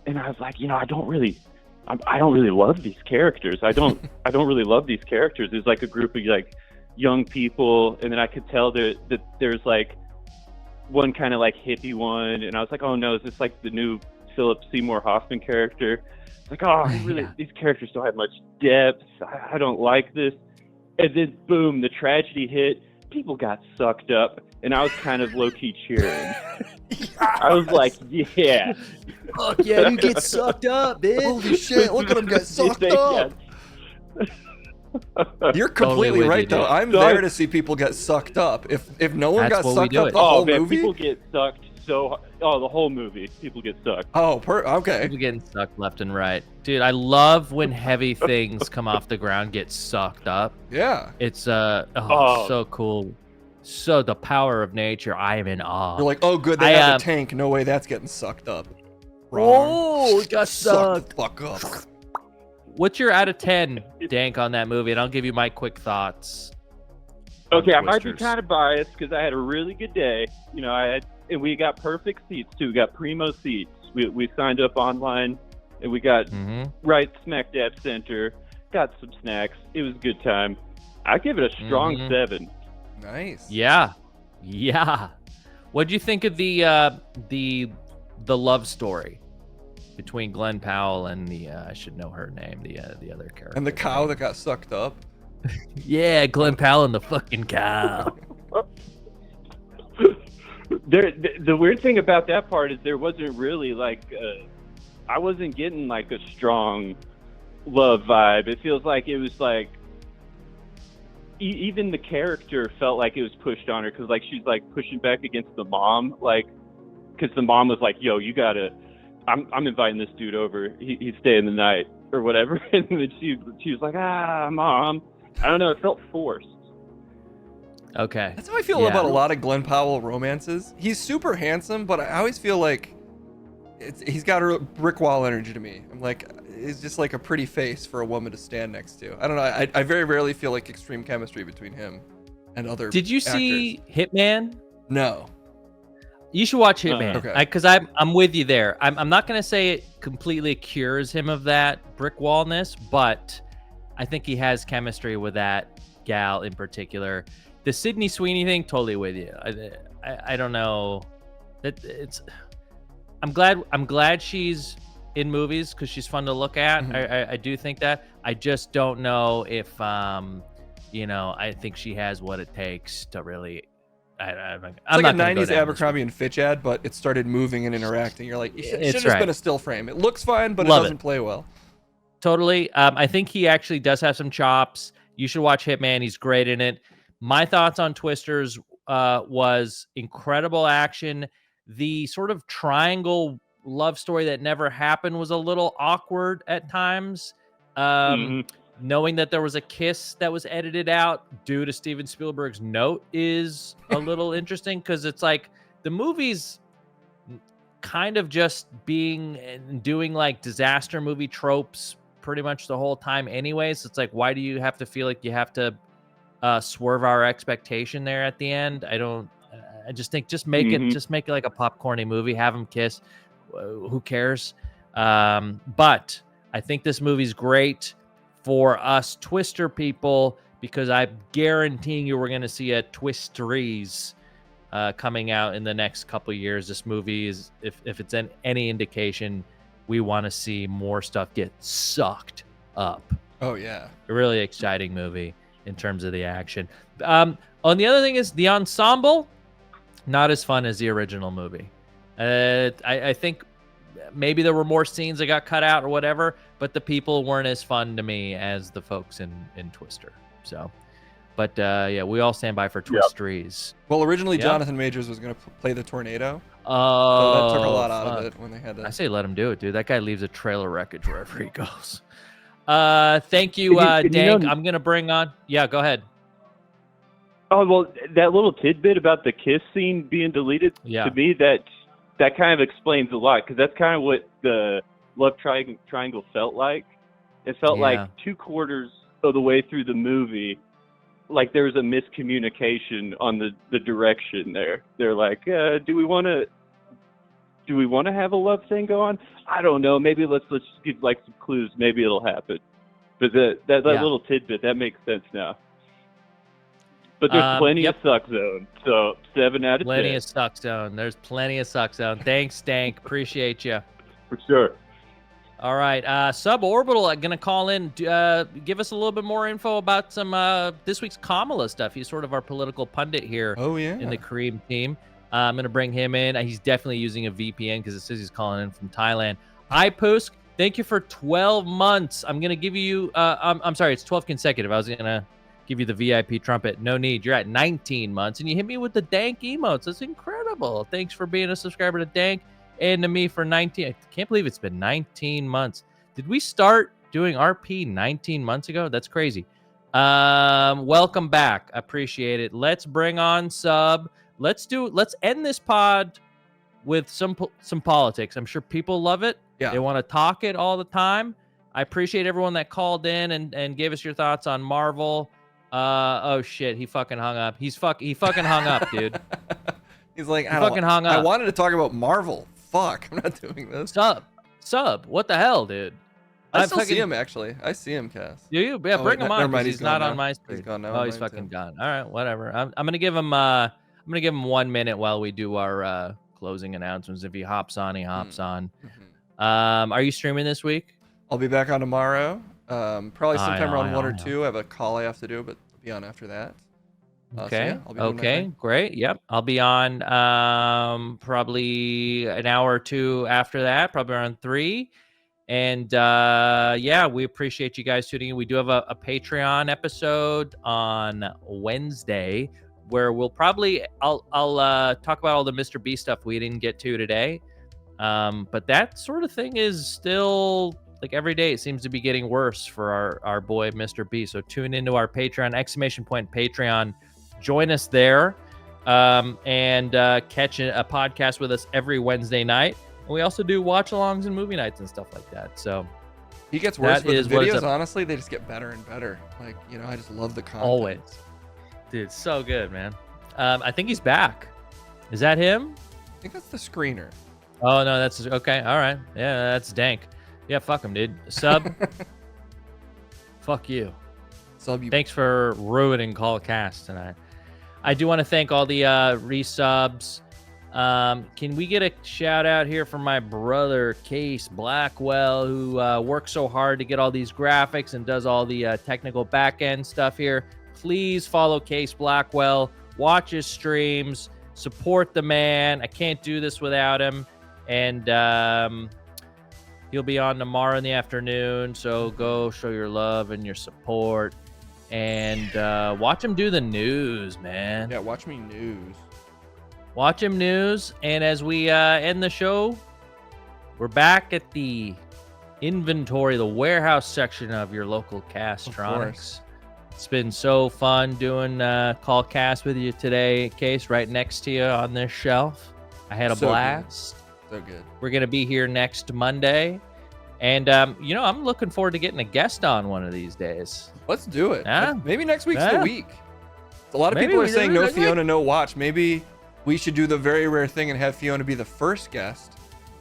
and I was like, I don't really love these characters. I don't really love these characters. There's a group of young people, and then I could tell that there's one kind of hippie one, and I was like, oh no, is this the new Philip Seymour Hoffman character? These characters don't have much depth. I don't like this. And then boom, the tragedy hit. People got sucked up, and I was kind of low-key cheering. I was like, yeah. Fuck yeah, you get sucked up, bitch. Holy shit, look at them get sucked up. You're completely right, though. I'm there to see people get sucked up. If no one got sucked up the whole movie... people get sucked so... Oh, the whole movie. People get sucked. Oh, okay. People getting sucked left and right. Dude, I love when heavy things come off the ground, get sucked up. Yeah. It's so cool. So the power of nature, I am in awe. You're like, oh good, they have a tank. No way that's getting sucked up. Wrong. Oh, it got sucked. The fuck up. What's your out of 10, Dank, on that movie? And I'll give you my quick thoughts. Okay, I might be kind of biased because I had a really good day. And we got perfect seats too. We got primo seats. We signed up online, and we got right smack dab center. Got some snacks. It was a good time. I give it a strong 7. Nice. Yeah. What'd you think of the love story between Glenn Powell and the I should know her name, the other character, and the cow that got sucked up? Yeah, Glenn Powell and the fucking cow. The weird thing about that part is there wasn't really I wasn't getting a strong love vibe. It feels like it was even the character felt like it was pushed on her because she's pushing back against the mom, because the mom was like, yo, you gotta, I'm inviting this dude over, he's staying the night, or whatever, and then she was like, Mom. I don't know. It felt forced. Okay. That's how I feel about a lot of Glenn Powell romances. He's super handsome, but I always feel like he's got a brick wall energy to me. I'm like, it's just like a pretty face for a woman to stand next to. I don't know. I very rarely feel like extreme chemistry between him and other Did you see Hitman? No. You should watch Hitman. Okay. Because I'm with you there. I'm not going to say it completely cures him of that brick wallness, but I think he has chemistry with that gal in particular. The Sydney Sweeney thing, totally with you. I don't know. I'm glad she's in movies because she's fun to look at. Mm-hmm. I do think that. I just don't know if I think she has what it takes to really. I'm It's not like a gonna go 90s down Abercrombie and Fitch ad, but it started moving and interacting. You're like, it should have right. been a still frame. It looks fine, but Love it doesn't play well. Totally. I think he actually does have some chops. You should watch Hitman. He's great in it. My thoughts on Twisters was incredible action. The sort of triangle love story that never happened was a little awkward at times. Knowing that there was a kiss that was edited out due to Steven Spielberg's note is a little interesting because it's like the movie's kind of just doing like disaster movie tropes pretty much the whole time anyways. It's like, why do you have to feel like you have to swerve our expectation there at the end? I just think just make it like a popcorny movie, have them kiss. Who cares? But I think this movie's great for us Twister people because I'm guaranteeing you we're going to see a Twisteries coming out in the next couple years. This movie is, if it's any indication, we want to see more stuff get sucked up. Oh yeah, a really exciting movie in terms of the action. On the other thing is the ensemble, not as fun as the original movie. I think maybe there were more scenes that got cut out or whatever, but the people weren't as fun to me as the folks in Twister. So, but yeah, we all stand by for Twisteries. Well, originally Jonathan Majors was going to play the tornado. Oh, so that took a lot out of it when they had to. I say let him do it, dude. That guy leaves a trailer wreckage wherever he goes. Thank you, Dank. I'm gonna bring on. Yeah, go ahead. Oh well, that little tidbit about the kiss scene being deleted, to me that kind of explains a lot because that's kind of what the love triangle felt like. It felt like 2/4 of the way through the movie, like there was a miscommunication on the direction there. They're like, do we want to have a love thing go on? I don't know. Maybe let's just give like some clues. Maybe it'll happen. But that little tidbit that makes sense now. But there's plenty of suck zone. So 7 out of 10. Plenty of suck zone. There's plenty of suck zone. Thanks, Stank. Appreciate you. For sure. All right. Suborbital going to call in. Give us a little bit more info about some this week's Kamala stuff. He's sort of our political pundit here. Oh, yeah. In the Kareem team. I'm going to bring him in. He's definitely using a VPN because it says he's calling in from Thailand. Ipusk, thank you for 12 months. I'm going to give you, I'm sorry, it's 12 consecutive. I was going to give you the VIP trumpet. No need. You're at 19 months, and you hit me with the Dank emotes. That's incredible. Thanks for being a subscriber to Dank and to me for 19. I can't believe it's been 19 months. Did we start doing RP 19 months ago? That's crazy. Welcome back. Appreciate it. Let's bring on Sub. Let's end this pod with some politics. I'm sure people love it. Yeah. They want to talk it all the time. I appreciate everyone that called in and gave us your thoughts on Marvel. Oh shit, he fucking hung up. He fucking hung up, dude. He's like, hung up. I wanted to talk about Marvel. Fuck, I'm not doing this. Sub, what the hell, dude? I still see him, actually. I see him, Cass. Do you? Yeah, bring him on. Never mind, he's not now. on my screen. He's gone now. Oh, he's fucking gone. All right, whatever. I'm gonna give him 1 minute while we do our closing announcements. If he hops on, he hops on. Are you streaming this week? I'll be back on tomorrow. Probably sometime around 1 or 2. I have a call I have to do, but I'll be on after that. Okay. I'll be doing my thing. Great. Yep. I'll be on probably an hour or 2 after that, probably around 3. And yeah, we appreciate you guys tuning in. We do have a Patreon episode on Wednesday where we'll probably I'll talk about all the Mr. B stuff we didn't get to today. But that sort of thing is still like every day it seems to be getting worse for our boy Mr. B. So tune into our Patreon, !Patreon. Join us there, and catch a podcast with us every Wednesday night. And we also do watch-alongs and movie nights and stuff like that. So he gets worse with the videos. Honestly, they just get better and better. Like, you know, I just love the content. Always. Dude, so good, man. I think he's back. Is that him? I think that's the screener. Oh, no, that's... Okay, all right. Yeah, that's dank. Yeah, fuck him, dude. Sub. Fuck you. Sub you. Thanks for ruining Call Cast tonight. I do want to thank all the resubs. Can we get a shout out here from my brother, Case Blackwell, who works so hard to get all these graphics and does all the technical back-end stuff here? Please follow Case Blackwell. Watch his streams. Support the man. I can't do this without him. And he'll be on tomorrow in the afternoon. So go show your love and your support. And watch him do the news, man. Yeah, watch me news. Watch him news. And as we end the show, we're back at the inventory, the warehouse section of your local Castronics. It's been so fun doing Call Cast with you today, Case, right next to you on this shelf. I had a blast. So good. We're going to be here next Monday. And, you know, I'm looking forward to getting a guest on one of these days. Let's do it. Yeah. Maybe next week's the week. A lot of people are saying no Fiona, no watch. Maybe we should do the very rare thing and have Fiona be the first guest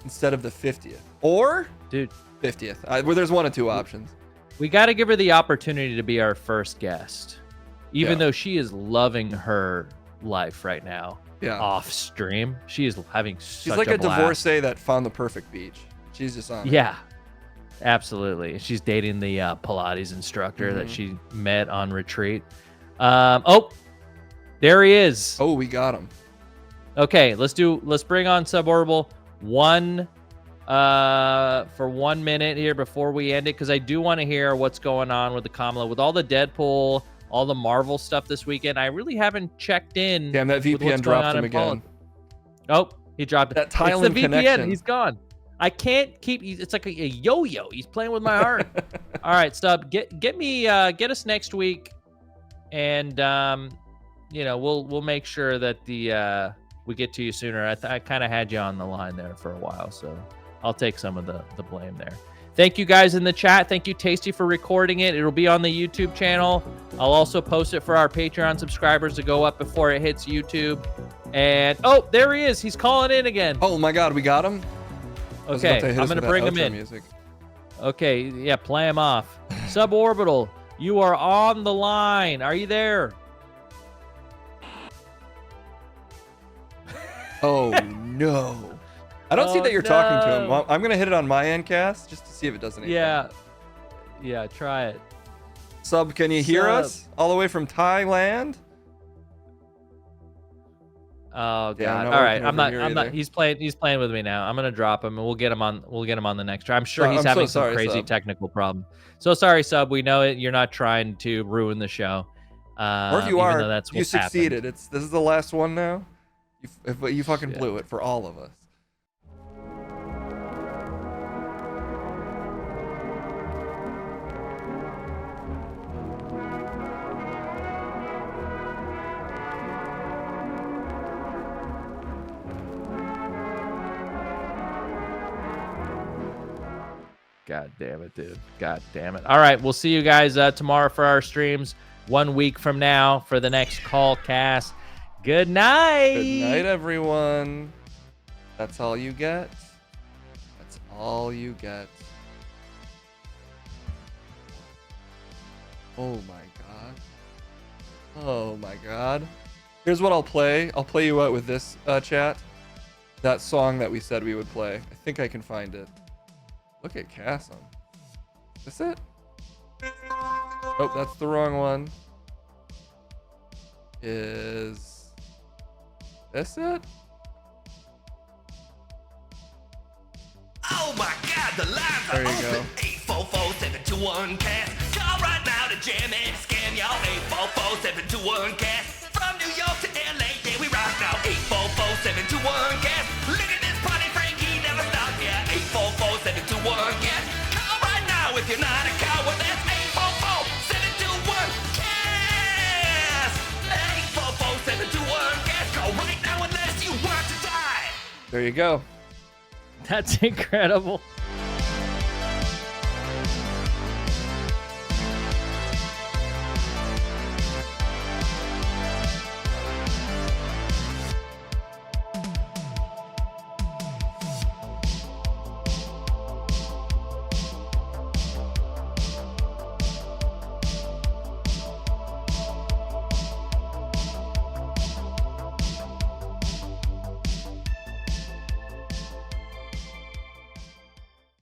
instead of the 50th. Or, dude, 50th. Where there's one of two options. We got to give her the opportunity to be our first guest, even though she is loving her life right now. Yeah. Off stream, she is having She's such like a blast. divorcee that found the perfect beach. She's just on it. Yeah, absolutely. She's dating the Pilates instructor that she met on retreat. Oh, there he is. Oh, we got him. Okay, let's bring on Suborbital for 1 minute here before we end it, because I do want to hear what's going on with the Kamala, with all the Deadpool, all the Marvel stuff this weekend. I really haven't checked in. Damn, that VPN dropped him again. Oh, he dropped it. That Thailand it's the VPN. connection. He's gone. I can't keep. It's like a yo-yo. He's playing with my heart. All right, Stub, get us next week, and you know, we'll make sure that we get to you sooner. I kind of had you on the line there for a while, so I'll take some of the blame there. Thank you guys in the chat. Thank you, Tasty, for recording it. It'll be on the YouTube channel. I'll also post it for our Patreon subscribers to go up before it hits YouTube. And, oh, there he is. He's calling in again. Oh, my God. We got him? Okay, I'm going to bring him in. Music. Okay, yeah, play him off. Suborbital, you are on the line. Are you there? Oh, no. I don't see that you're talking to him. Well, I'm going to hit it on my end, Cass, just to see if it does anything. Yeah, try it. Sub, can you hear us all the way from Thailand? Oh God! All right, I'm not. He's playing with me now. I'm gonna drop him, and we'll get him on the next try. I'm sure he's having some crazy technical problem. So sorry, Sub. We know it. You're not trying to ruin the show. Or if you are, you succeeded. This is the last one now. You fucking blew it for all of us. God damn it, dude. God damn it. All right, we'll see you guys tomorrow for our streams. 1 week from now for the next Call Cast. Good night. Good night, everyone. That's all you get. That's all you get. Oh my God. Oh my God. Here's what I'll play. I'll play you out with this, chat. That song that we said we would play. I think I can find it. Look at Kassem. Is this it? Oh, that's the wrong one. Is this it? Oh my God, the lines there are you open. go. 844-721-CAST. Call right now to jam and scam y'all. 844-721-CAST. From New York to LA, yeah, we rock now. 844-721-CAST. Look at this party, Frankie never stopped. Yeah, 844-721-CAST. Call right There you go. That's incredible.